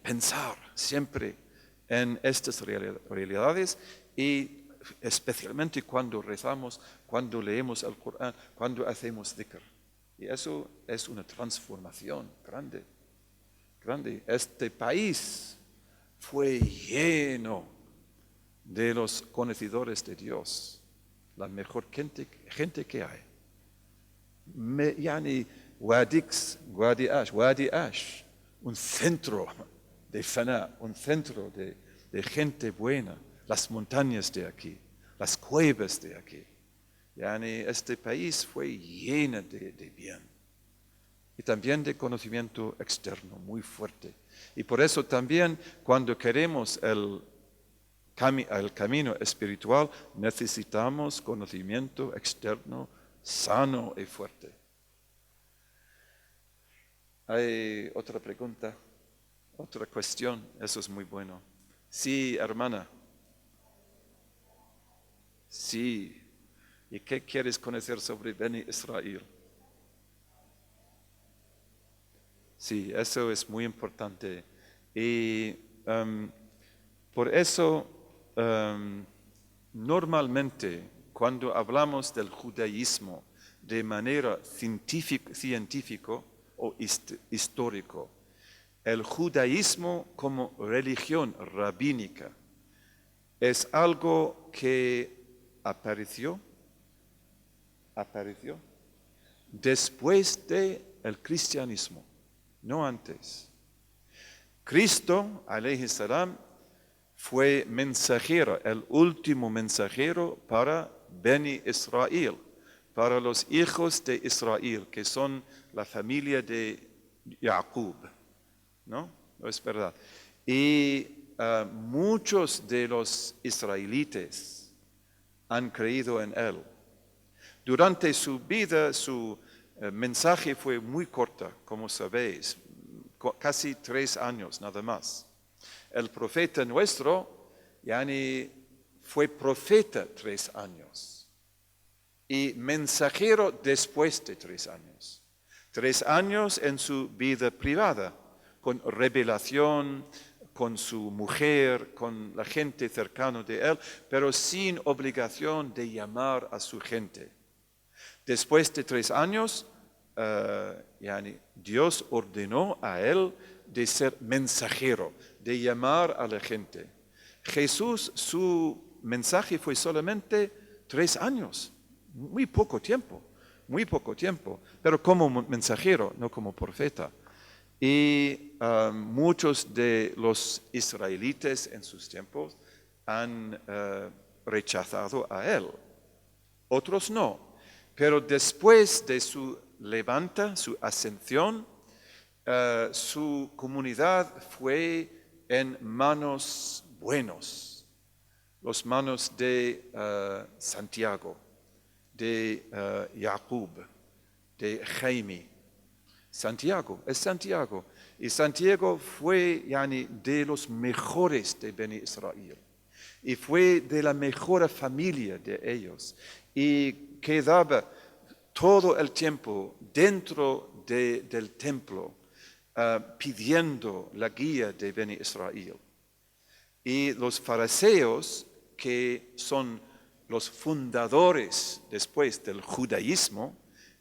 pensar siempre en estas realidades y especialmente cuando rezamos, cuando leemos el Corán, cuando hacemos dhikr. Y eso es una transformación grande, grande. Este país fue lleno de los conocedores de Dios, la mejor gente que hay. Wadi Ash, un centro de faná, un centro de gente buena, las montañas de aquí, las cuevas de aquí. Este país fue lleno de bien y también de conocimiento externo muy fuerte. Y por eso también cuando queremos el camino espiritual necesitamos conocimiento externo sano y fuerte. ¿Hay otra pregunta? ¿Otra cuestión? Eso es muy bueno. Sí, hermana. Sí. ¿Y qué quieres conocer sobre Beni Israel? Sí, eso es muy importante. Y por eso normalmente, cuando hablamos del judaísmo de manera científico o histórico, el judaísmo como religión rabínica es algo que apareció después del cristianismo, no antes. Cristo, alayhi salam, fue mensajero, el último mensajero para Beni Israel, para los hijos de Israel, que son la familia de Jacob, ¿no? ¿No es verdad? Y muchos de los israelitas han creído en él. Durante su vida, su mensaje fue muy corto, como sabéis, casi 3 años nada más. El profeta nuestro, yani, fue profeta 3 años y mensajero después de 3 años. 3 años en su vida privada, con revelación, con su mujer, con la gente cercana de él, pero sin obligación de llamar a su gente. Después de 3 años, Dios ordenó a él de ser mensajero, de llamar a la gente. Jesús, su mensaje fue solamente 3 años, muy poco tiempo, pero como mensajero, no como profeta. Y muchos de los israelitas en sus tiempos han rechazado a él, otros no. Pero después de su su ascensión, su comunidad fue en manos buenos, las manos de Santiago, de Jacob, de Jaime. Santiago, es Santiago. Y Santiago fue de los mejores de Beni Israel. Y fue de la mejor familia de ellos. Y quedaba todo el tiempo dentro del templo pidiendo la guía de Beni Israel. Y los fariseos, que son los fundadores después del judaísmo,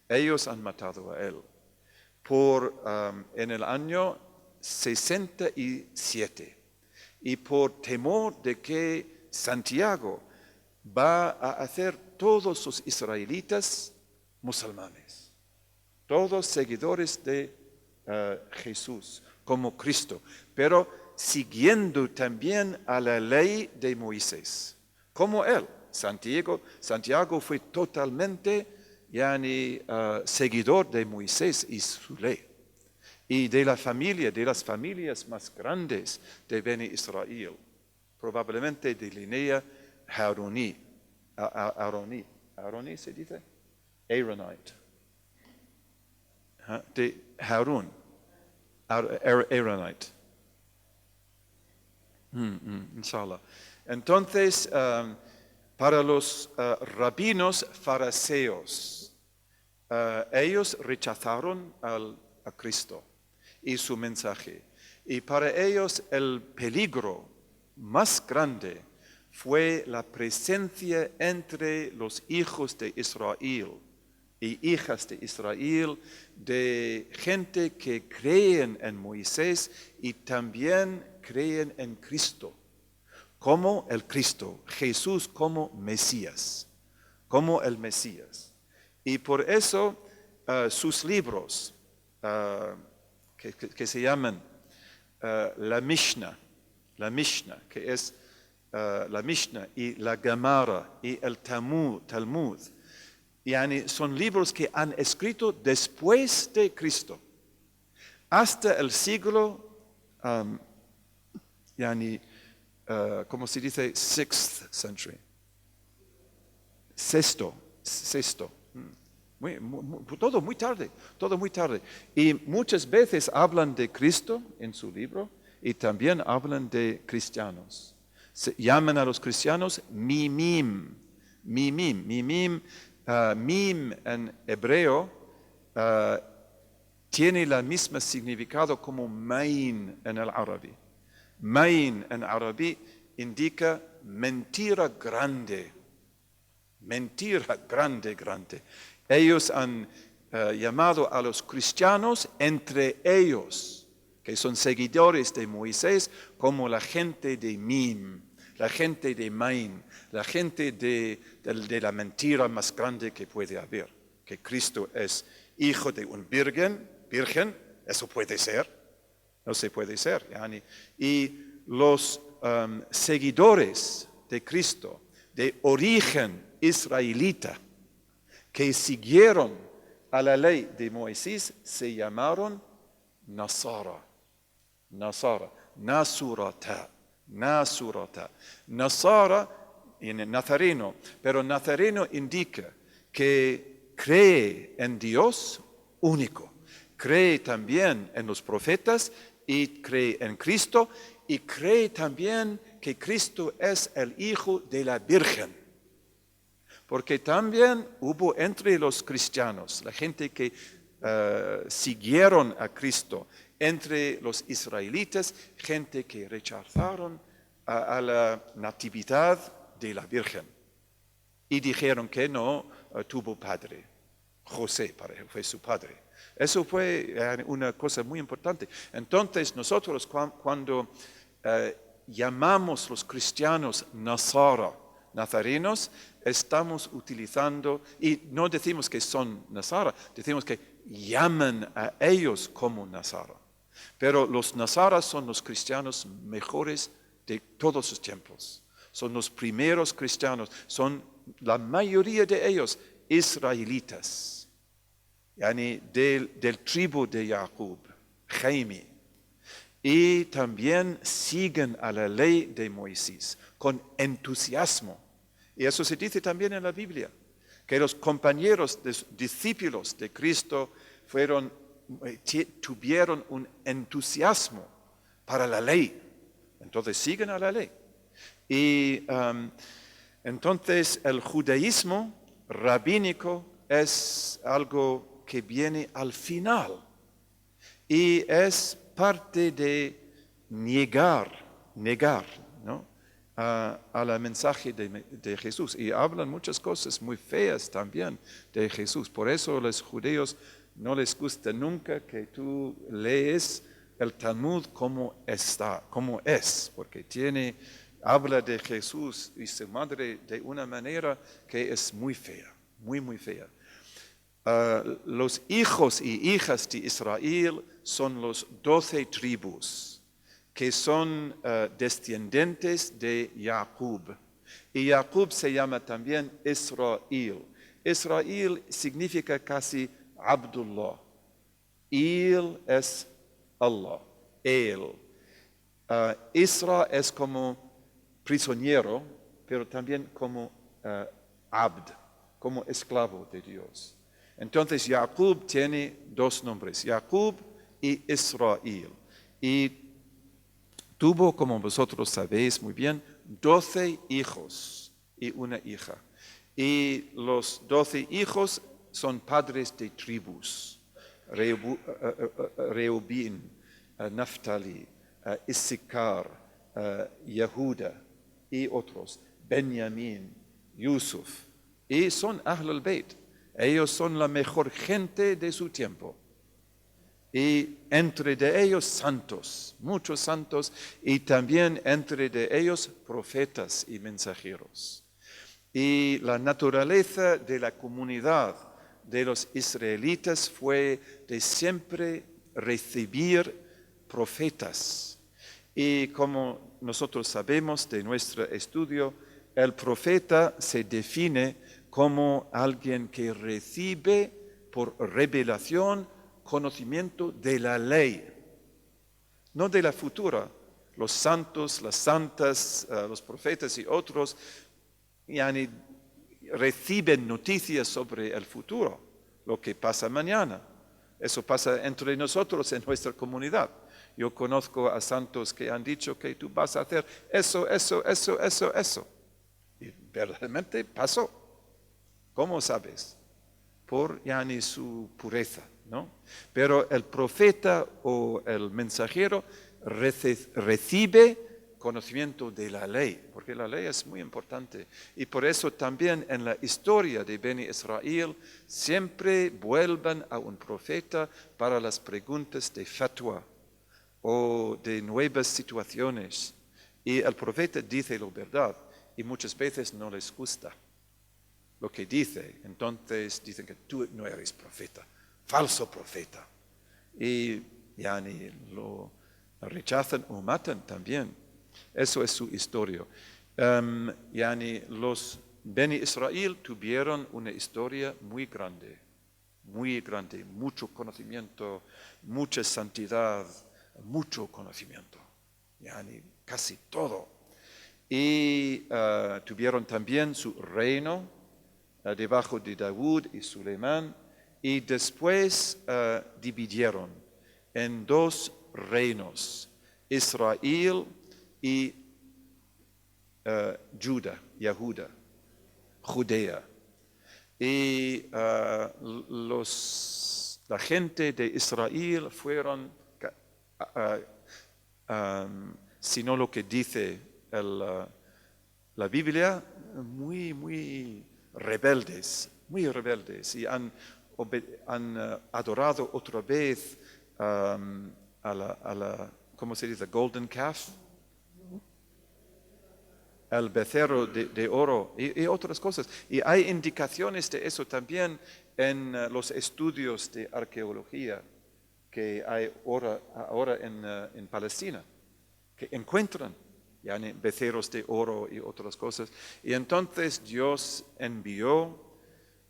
ellos han matado a él. En el año 67, y por temor de que Santiago va a hacer todos los israelitas musulmanes, todos seguidores de Jesús como Cristo, pero siguiendo también a la ley de Moisés, como él. Santiago fue totalmente seguidor de Moisés y su ley, y de las familias más grandes de Beni Israel, probablemente de línea Aroní se dice, Aaronite, de Harún, Aaronite. Inshallah. Entonces, para los rabinos fariseos, ellos rechazaron a Cristo y su mensaje. Y para ellos el peligro más grande fue la presencia entre los hijos de Israel y hijas de Israel, de gente que creen en Moisés y también creen en Cristo, como el Cristo, Jesús como Mesías, como el Mesías. Y por eso sus libros, que se llaman la Mishnah, que es la Mishnah y la Gemara y el Talmud, son libros que han escrito después de Cristo, hasta el siglo, ¿cómo se dice? Sixth century. Sexto. Todo muy tarde. Y muchas veces hablan de Cristo en su libro y también hablan de cristianos. Llaman a los cristianos mimim. Mim en hebreo tiene el mismo significado como main en el árabe. Main en árabe indica mentira grande. Mentira grande, grande. Ellos han llamado a los cristianos entre ellos, que son seguidores de Moisés, como la gente de Mim, la gente de Main, la gente de la mentira más grande que puede haber, que Cristo es hijo de un virgen, eso puede ser, no se puede ser. Yani. Y los seguidores de Cristo, de origen israelita, que siguieron a la ley de Moisés, se llamaron Nasara. Nasurata. Nasara, en nazareno, pero nazareno indica que cree en Dios único, cree también en los profetas y cree en Cristo y cree también que Cristo es el Hijo de la Virgen. Porque también hubo entre los cristianos, la gente que siguieron a Cristo, entre los israelitas, gente que rechazaron a la natividad de la Virgen y dijeron que no tuvo padre. José fue su padre. Eso fue una cosa muy importante. Entonces nosotros cuando llamamos los cristianos nazarenos, estamos utilizando, y no decimos que son Nazara, decimos que llaman a ellos como Nazara. Pero los Nazaras son los cristianos mejores de todos los tiempos. Son los primeros cristianos, son la mayoría de ellos israelitas, yani del tribu de Jacob, Jaime. Y también siguen a la ley de Moisés con entusiasmo. Y eso se dice también en la Biblia, que los compañeros, discípulos de Cristo tuvieron un entusiasmo para la ley. Entonces siguen a la ley. Y entonces el judaísmo rabínico es algo que viene al final y es parte de negar, ¿no? a la mensaje de Jesús. Y hablan muchas cosas muy feas también de Jesús. Por eso a los judíos no les gusta nunca que tú lees el Talmud como es, porque habla de Jesús y su madre de una manera que es muy fea, muy, muy fea. Los hijos y hijas de Israel son los 12 tribus, que son descendientes de Jacob. Y Jacob se llama también Israel. Israel significa casi Abdullah. Él es Allah. Él. Isra es como prisionero, pero también como abd, como esclavo de Dios. Entonces Jacob tiene dos nombres, Jacob y Israel. Y tuvo, como vosotros sabéis muy bien, 12 hijos y una hija. Y los 12 hijos son padres de tribus. Reubín, Naftali, Issachar, Yehuda y otros, Benjamín, Yusuf. Y son Ahl al-Bayt. Ellos son la mejor gente de su tiempo. Y entre de ellos santos, muchos santos, y también entre de ellos profetas y mensajeros. Y la naturaleza de la comunidad de los israelitas fue de siempre recibir profetas. Y como nosotros sabemos de nuestro estudio, el profeta se define como alguien que recibe por revelación conocimiento de la ley, no de la futura. Los santos, las santas, los profetas y otros reciben noticias sobre el futuro, lo que pasa mañana. Eso pasa entre nosotros en nuestra comunidad. Yo conozco a santos que han dicho que tú vas a hacer eso. Y verdaderamente pasó. ¿Cómo sabes? Por su pureza, ¿no? Pero el profeta o el mensajero recibe conocimiento de la ley, porque la ley es muy importante. Y por eso también en la historia de Beni Israel siempre vuelven a un profeta para las preguntas de fatwa o de nuevas situaciones. Y el profeta dice la verdad y muchas veces no les gusta lo que dice. Entonces dicen que tú no eres profeta, falso profeta. Y yani, lo rechazan o matan también. Eso es su historia. Yani, los Beni Israel tuvieron una historia muy grande, mucho conocimiento, mucha santidad, mucho conocimiento, yani, casi todo. Y tuvieron también su reino debajo de Daud y Suleimán, y después dividieron en dos reinos, Israel y Judea. Y la gente de Israel fueron, sino lo que dice la Biblia, muy rebeldes, y han adorado otra vez a la, ¿cómo se dice? Golden calf, el becerro de oro y otras cosas. Y hay indicaciones de eso también en los estudios de arqueología que hay ahora en Palestina, que encuentran yani, becerros de oro y otras cosas. Y entonces Dios envió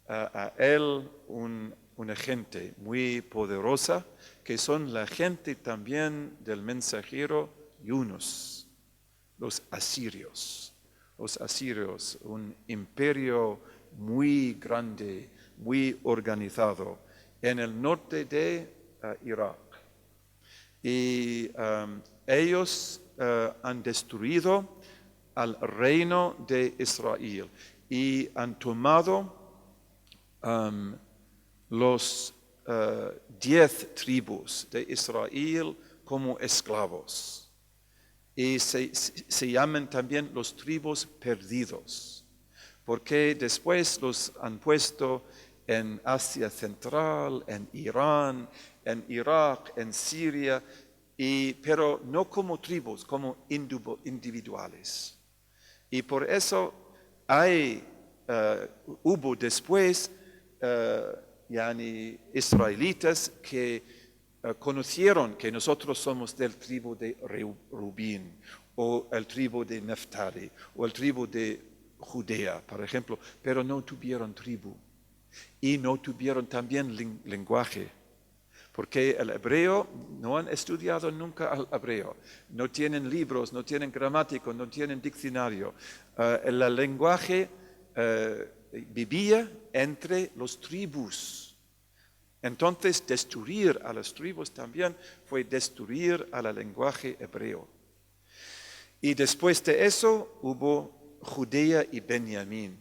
a él una gente muy poderosa, que son la gente también del mensajero Yunus, los asirios. Los asirios, un imperio muy grande, muy organizado, en el norte de Irak. Y ellos han destruido al reino de Israel y han tomado los 10 tribus de Israel como esclavos. Y se llaman también los tribus perdidos, porque después los han puesto en Asia Central, en Irán, en Irak, en Siria, pero no como tribus, como individuales. Y por eso hubo después yani, israelitas que conocieron que nosotros somos del tribu de Rubín, o el tribu de Neftali, o el tribu de Judea, por ejemplo, pero no tuvieron tribu y no tuvieron también lenguaje, porque el hebreo no han estudiado nunca el hebreo, no tienen libros, no tienen gramático, no tienen diccionario. El lenguaje vivía entre los tribus. Entonces, destruir a las tribus también fue destruir al lenguaje hebreo. Y después de eso hubo Judea y Benjamín,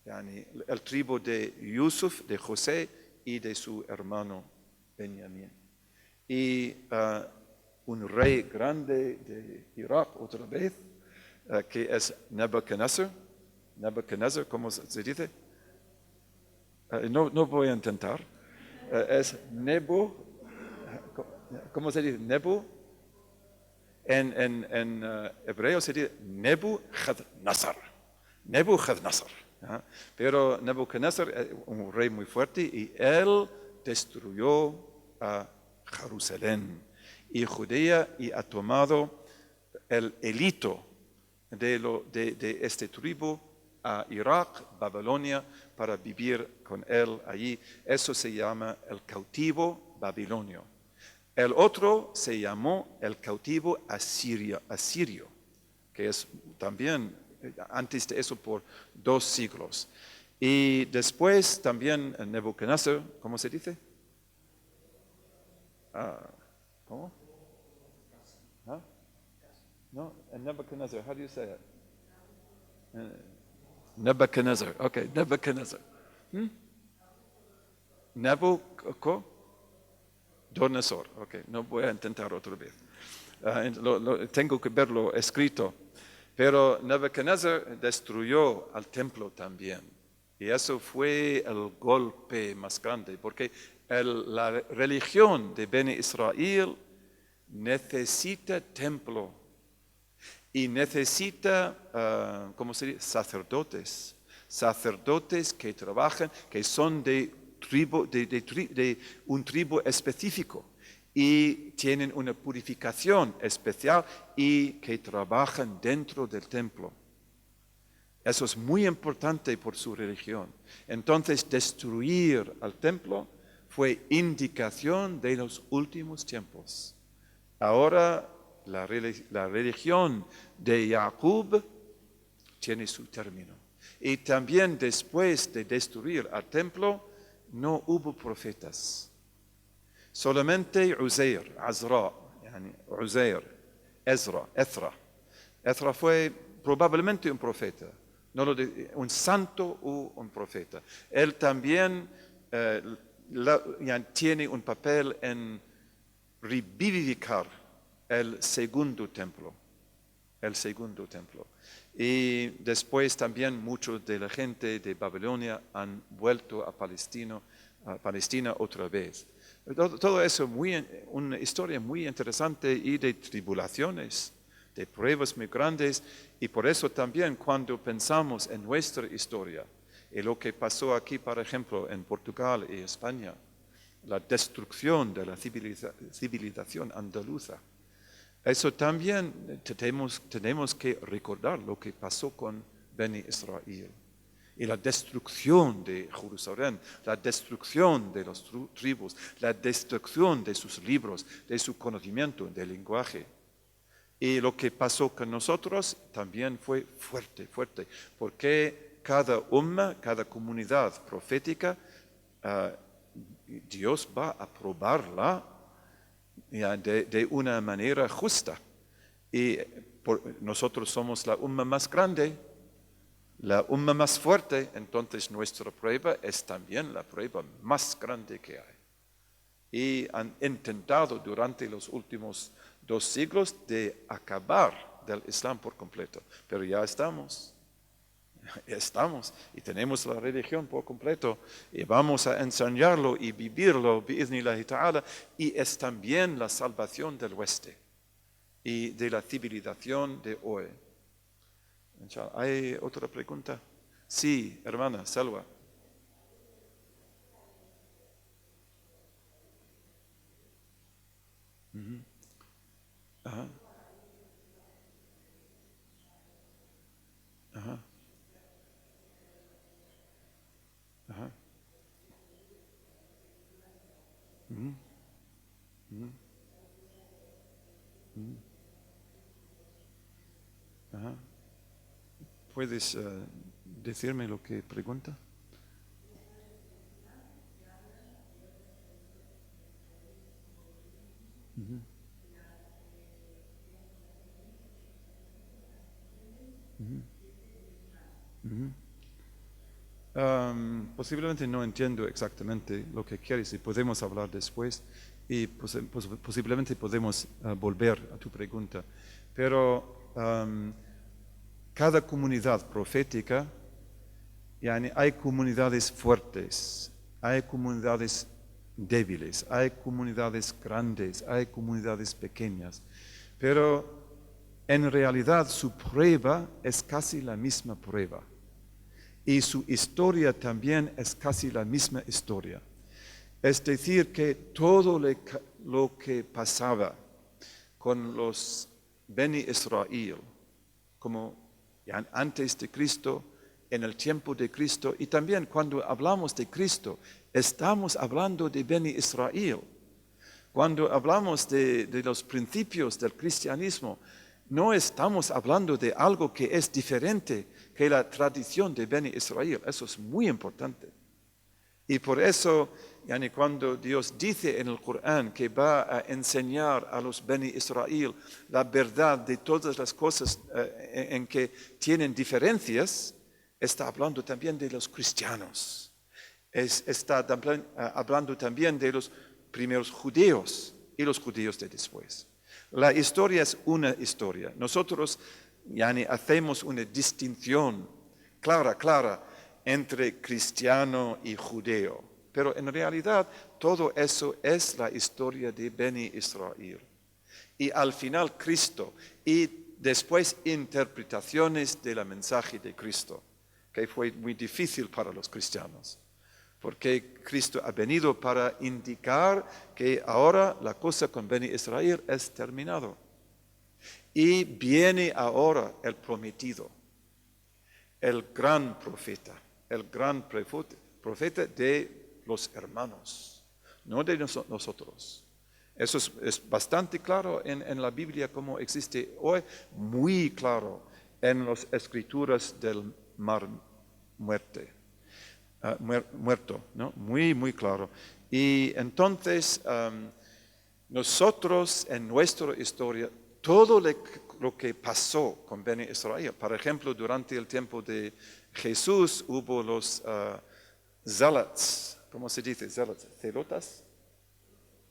yani el tribu de Yusuf, de José y de su hermano Benjamín. Y un rey grande de Irak, otra vez, que es Nebuchadnezzar. Nebuchadnezzar, ¿cómo se dice? No voy a intentar. Es ¿cómo se dice? En hebreo se dice Nebuchadnezzar. Nebuchadnezzar. Pero Nebuchadnezzar es un rey muy fuerte y él destruyó a Jerusalén y Judea y ha tomado el hito de este tribu a Irak, Babilonia, para vivir con él allí. Eso se llama el cautivo babilonio. El otro se llamó el cautivo asirio, que es también antes de eso por 2 siglos. Y después también Nebuchadnezzar, ¿cómo se dice? ¿Cómo? No, Nebuchadnezzar, how do you say it? Nebuchadnezzar, okay, Nebuchadnezzar. Nebuchadnezzar, ok, no voy a intentar otra vez. tengo que verlo escrito. Pero Nebuchadnezzar destruyó al templo también. Y eso fue el golpe más grande, porque la religión de Beni Israel necesita templo y necesita, ¿cómo se dice? Sacerdotes. Sacerdotes que trabajan, que son de un tribu específico y tienen una purificación especial y que trabajan dentro del templo. Eso es muy importante por su religión. Entonces, destruir al templo fue indicación de los últimos tiempos. Ahora, la religión de Jacob tiene su término. Y también después de destruir al templo, no hubo profetas. Solamente Uzair, Azra, Uzair, Ezra. Ezra fue probablemente un profeta, un santo o un profeta. Él también tiene un papel en revivificar el segundo templo. Y después también muchos de la gente de Babilonia han vuelto a Palestina otra vez. Todo eso una historia muy interesante y de tribulaciones, de pruebas muy grandes. Y por eso también cuando pensamos en nuestra historia y lo que pasó aquí, por ejemplo, en Portugal y España, la destrucción de la civilización andaluza, eso también tenemos que recordar lo que pasó con Beni Israel. Y la destrucción de Jerusalén, la destrucción de las tribus, la destrucción de sus libros, de su conocimiento, del lenguaje. Y lo que pasó con nosotros también fue fuerte, porque cada cada comunidad profética, Dios va a probarla de una manera justa. Y nosotros somos la más grande, la más fuerte, entonces nuestra prueba es también la prueba más grande que hay. Y han intentado durante los últimos 2 siglos de acabar del Islam por completo, pero ya estamos y tenemos la religión por completo y vamos a enseñarlo y vivirlo bi'idhnillahi ta'ala, y es también la salvación del oeste y de la civilización de hoy. ¿Hay otra pregunta? Sí, hermana Salwa. Ajá. Ajá. Ajá. Ajá. ¿Puedes decirme lo que pregunta? Posiblemente no entiendo exactamente lo que quieres y podemos hablar después y posiblemente podemos volver a tu pregunta. Pero cada comunidad profética, hay comunidades fuertes, hay comunidades débiles, hay comunidades grandes, hay comunidades pequeñas, pero en realidad su prueba es casi la misma prueba. Y su historia también es casi la misma historia. Es decir, que todo lo que pasaba con los Beni Israel, como antes de Cristo, en el tiempo de Cristo, y también cuando hablamos de Cristo, estamos hablando de Beni Israel. Cuando hablamos de los principios del cristianismo, no estamos hablando de algo que es diferente que la tradición de Beni Israel. Eso es muy importante. Y por eso, cuando Dios dice en el Corán que va a enseñar a los Beni Israel la verdad de todas las cosas en que tienen diferencias, está hablando también de los cristianos. Está hablando también de los primeros judíos y los judíos de después. La historia es una historia. Nosotros hacemos una distinción clara entre cristiano y judeo. Pero en realidad todo eso es la historia de Beni Israel. Y al final Cristo y después interpretaciones del mensaje de Cristo, que fue muy difícil para los cristianos. Porque Cristo ha venido para indicar que ahora la cosa con Beni Israel es terminado. Y viene ahora el prometido, el gran profeta de los hermanos, no de nosotros. Eso es bastante claro en la Biblia como existe hoy, muy claro en las escrituras del Mar Muerto, ¿no? Muy claro. Y entonces nosotros en nuestra historia, todo lo que pasó con Beni Israel, por ejemplo, durante el tiempo de Jesús hubo los zealots, ¿cómo se dice? ¿Celotas?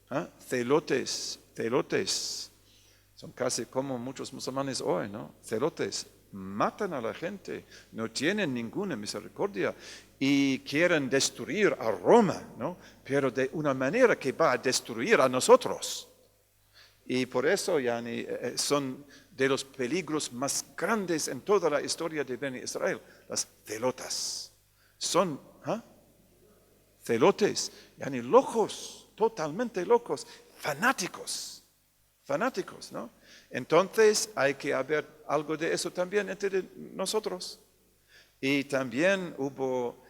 ¿Ah? Celotes. Son casi como muchos musulmanes hoy, ¿no? Celotes. Matan a la gente, no tienen ninguna misericordia y quieren destruir a Roma, ¿no? Pero de una manera que va a destruir a nosotros. Y por eso son de los peligros más grandes en toda la historia de Beni Israel, las celotas. Son celotes, locos, totalmente locos, fanáticos, ¿no? Entonces hay que haber algo de eso también entre nosotros. Y también hubo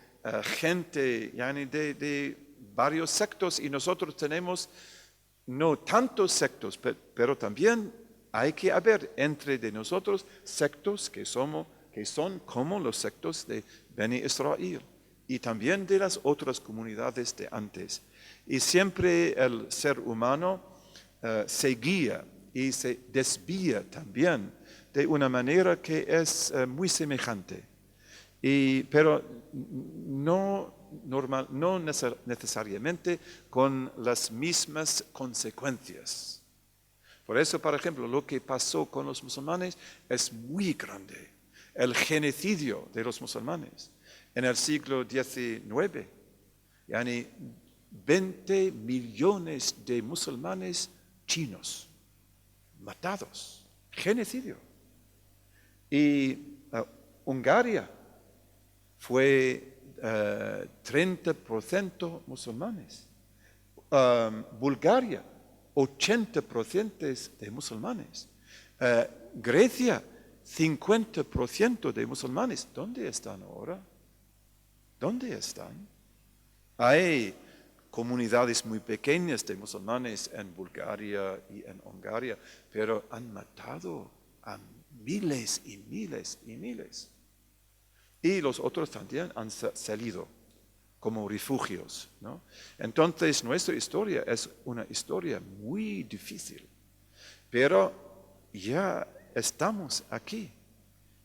gente de varios sectos y nosotros tenemos no tantos sectos, pero también hay que haber entre de nosotros sectos que son como los sectos de Beni Israel y también de las otras comunidades de antes. Y siempre el ser humano se guía y se desvía también de una manera que es muy semejante. Pero no necesariamente con las mismas consecuencias. Por eso, por ejemplo, lo que pasó con los musulmanes es muy grande. El genocidio de los musulmanes en el siglo XIX, 20 millones de musulmanes chinos matados, genocidio. Y Hungría fue 30% musulmanes. Bulgaria, 80% de musulmanes. Grecia, 50% de musulmanes. ¿Dónde están ahora? ¿Dónde están? Hay comunidades muy pequeñas de musulmanes en Bulgaria y en Hungría, pero han matado a miles y miles y miles. Y los otros también han salido como refugios, ¿no? Entonces nuestra historia es una historia muy difícil, pero ya estamos aquí,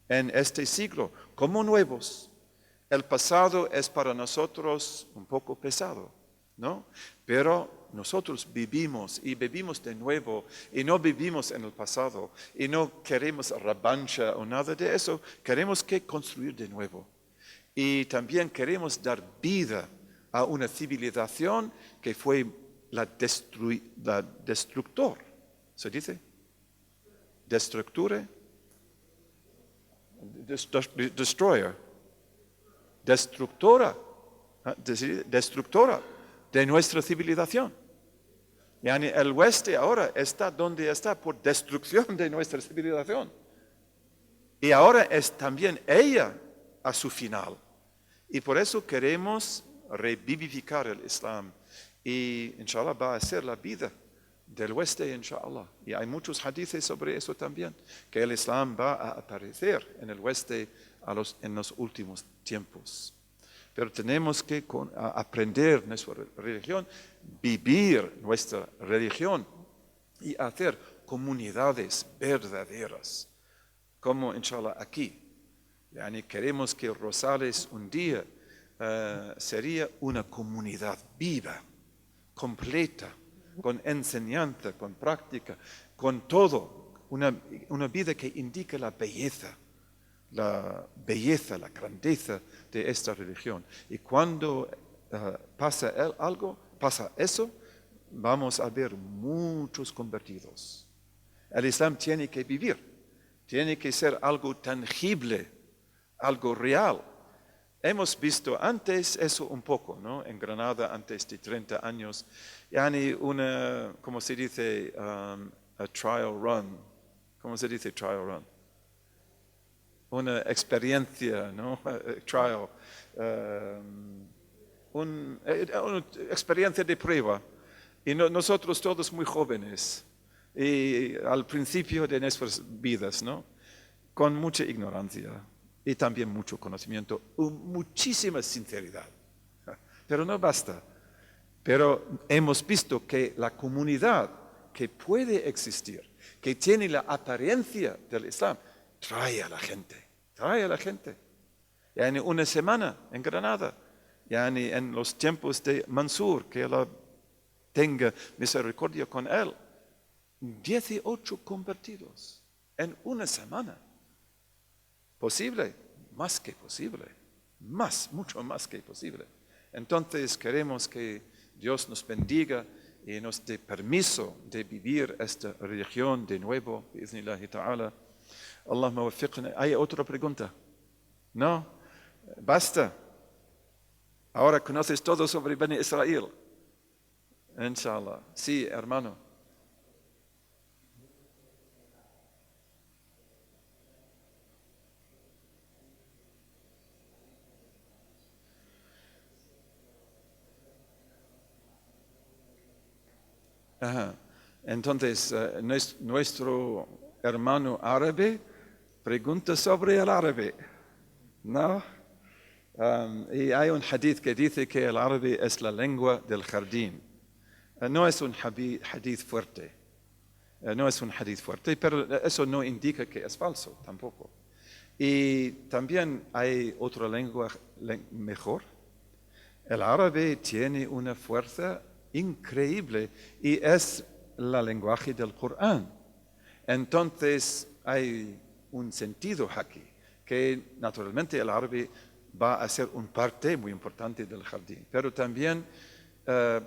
en este siglo, como nuevos. El pasado es para nosotros un poco pesado, ¿no? Pero nosotros vivimos y vivimos de nuevo y no vivimos en el pasado y no queremos revancha o nada de eso, queremos que construir de nuevo. Y también queremos dar vida a una civilización que fue la destructor, ¿se dice? Destructure? Destroyer. Destructora de nuestra civilización. El oeste ahora está donde está por destrucción de nuestra civilización. Y ahora es también ella a su final. Y por eso queremos revivificar el Islam. Y inshallah va a ser la vida del oeste, inshallah. Y hay muchos hadiths sobre eso también, que el Islam va a aparecer en el oeste en los últimos tiempos. Pero tenemos que aprender nuestra religión, vivir nuestra religión y hacer comunidades verdaderas, como inshallah aquí. Queremos que Rosales un día sería una comunidad viva, completa, con enseñanza, con práctica, con todo. Una vida que indica la belleza, la grandeza de esta religión. Y cuando pasa eso, vamos a ver muchos convertidos. El Islam tiene que vivir, tiene que ser algo tangible, algo real. Hemos visto antes eso un poco, ¿no? En Granada, antes de 30 años, yani ¿cómo se dice? A trial run. ¿Cómo se dice trial run? Una experiencia, ¿no? Trial. Una experiencia de prueba. Y nosotros todos muy jóvenes. Y al principio de nuestras vidas, ¿no? Con mucha ignorancia y también mucho conocimiento, muchísima sinceridad. Pero no basta. Pero hemos visto que la comunidad que puede existir, que tiene la apariencia del Islam, trae a la gente. Yani una semana en Granada, yani en los tiempos de Mansur, que Allah tenga misericordia con él, 18 convertidos en una semana. Posible, más que posible, mucho más que posible. Entonces queremos que Dios nos bendiga y nos dé permiso de vivir esta religión de nuevo, bi'iznillahi ta'ala. Allahumma waffiqna. ¿Hay otra pregunta? ¿No? Basta. Ahora conoces todo sobre Bani Israel. Inshallah. Sí, hermano. Ajá. Entonces, nuestro hermano árabe pregunta sobre el árabe, ¿no? Y hay un hadith que dice que el árabe es la lengua del jardín. No es un hadith fuerte, pero eso no indica que es falso tampoco. Y también hay otra lengua mejor. El árabe tiene una fuerza increíble y es el lenguaje del Corán. Entonces hay un sentido aquí, que naturalmente el árabe va a ser una parte muy importante del jardín, pero también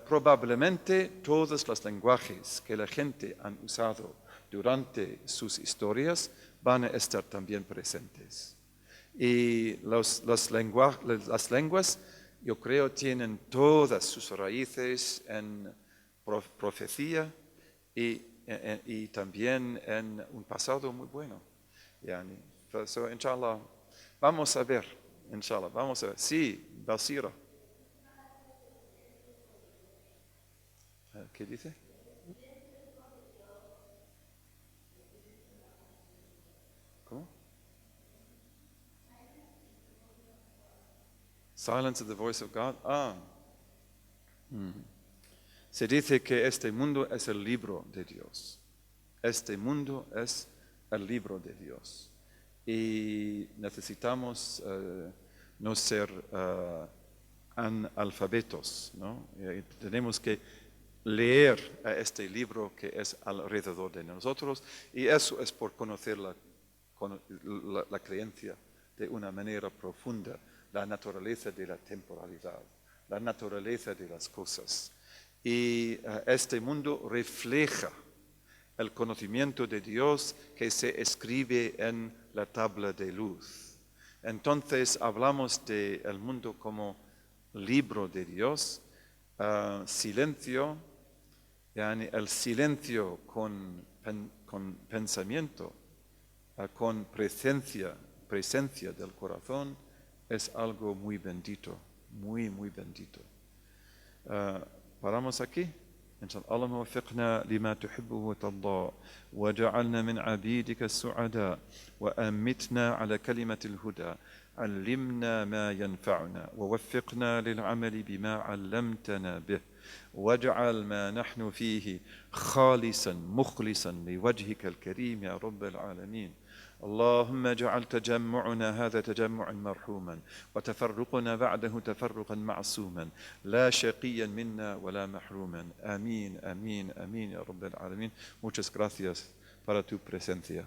probablemente todos los lenguajes que la gente han usado durante sus historias van a estar también presentes. Y las lenguas, yo creo, tienen todas sus raíces en profecía y también en un pasado muy bueno. Yani, so, inshallah, vamos a ver. Sí, Basira. ¿Qué dice? ¿Cómo? Silence of the voice of God. Se dice que este mundo es el libro de Dios. Este mundo es el libro de Dios. Y necesitamos no ser analfabetos, ¿no? Tenemos que leer este libro que es alrededor de nosotros, y eso es por conocer la creencia de una manera profunda, la naturaleza de la temporalidad, la naturaleza de las cosas. Y este mundo refleja el conocimiento de Dios que se escribe en la tabla de luz. Entonces hablamos del mundo como libro de Dios, silencio, yani el silencio con pensamiento, con presencia del corazón, es algo muy bendito, muy, muy bendito. Paramos aquí. اللهم وفقنا لما تحبه وترضى وجعلنا من عبيدك السعداء وأمتنا على كلمة الهدى علمنا ما ينفعنا ووفقنا للعمل بما علمتنا به واجعل ما نحن فيه خالصا مخلصا لوجهك الكريم يا رب العالمين اللهم اجعل تجمعنا هذا تجمعا مرحوما وتفرقنا بعده تفرقا معصوما لا شقيا منا ولا محروما. Amén, amén, amén, ya Rabbal Alamin. Muchas gracias para tu presencia.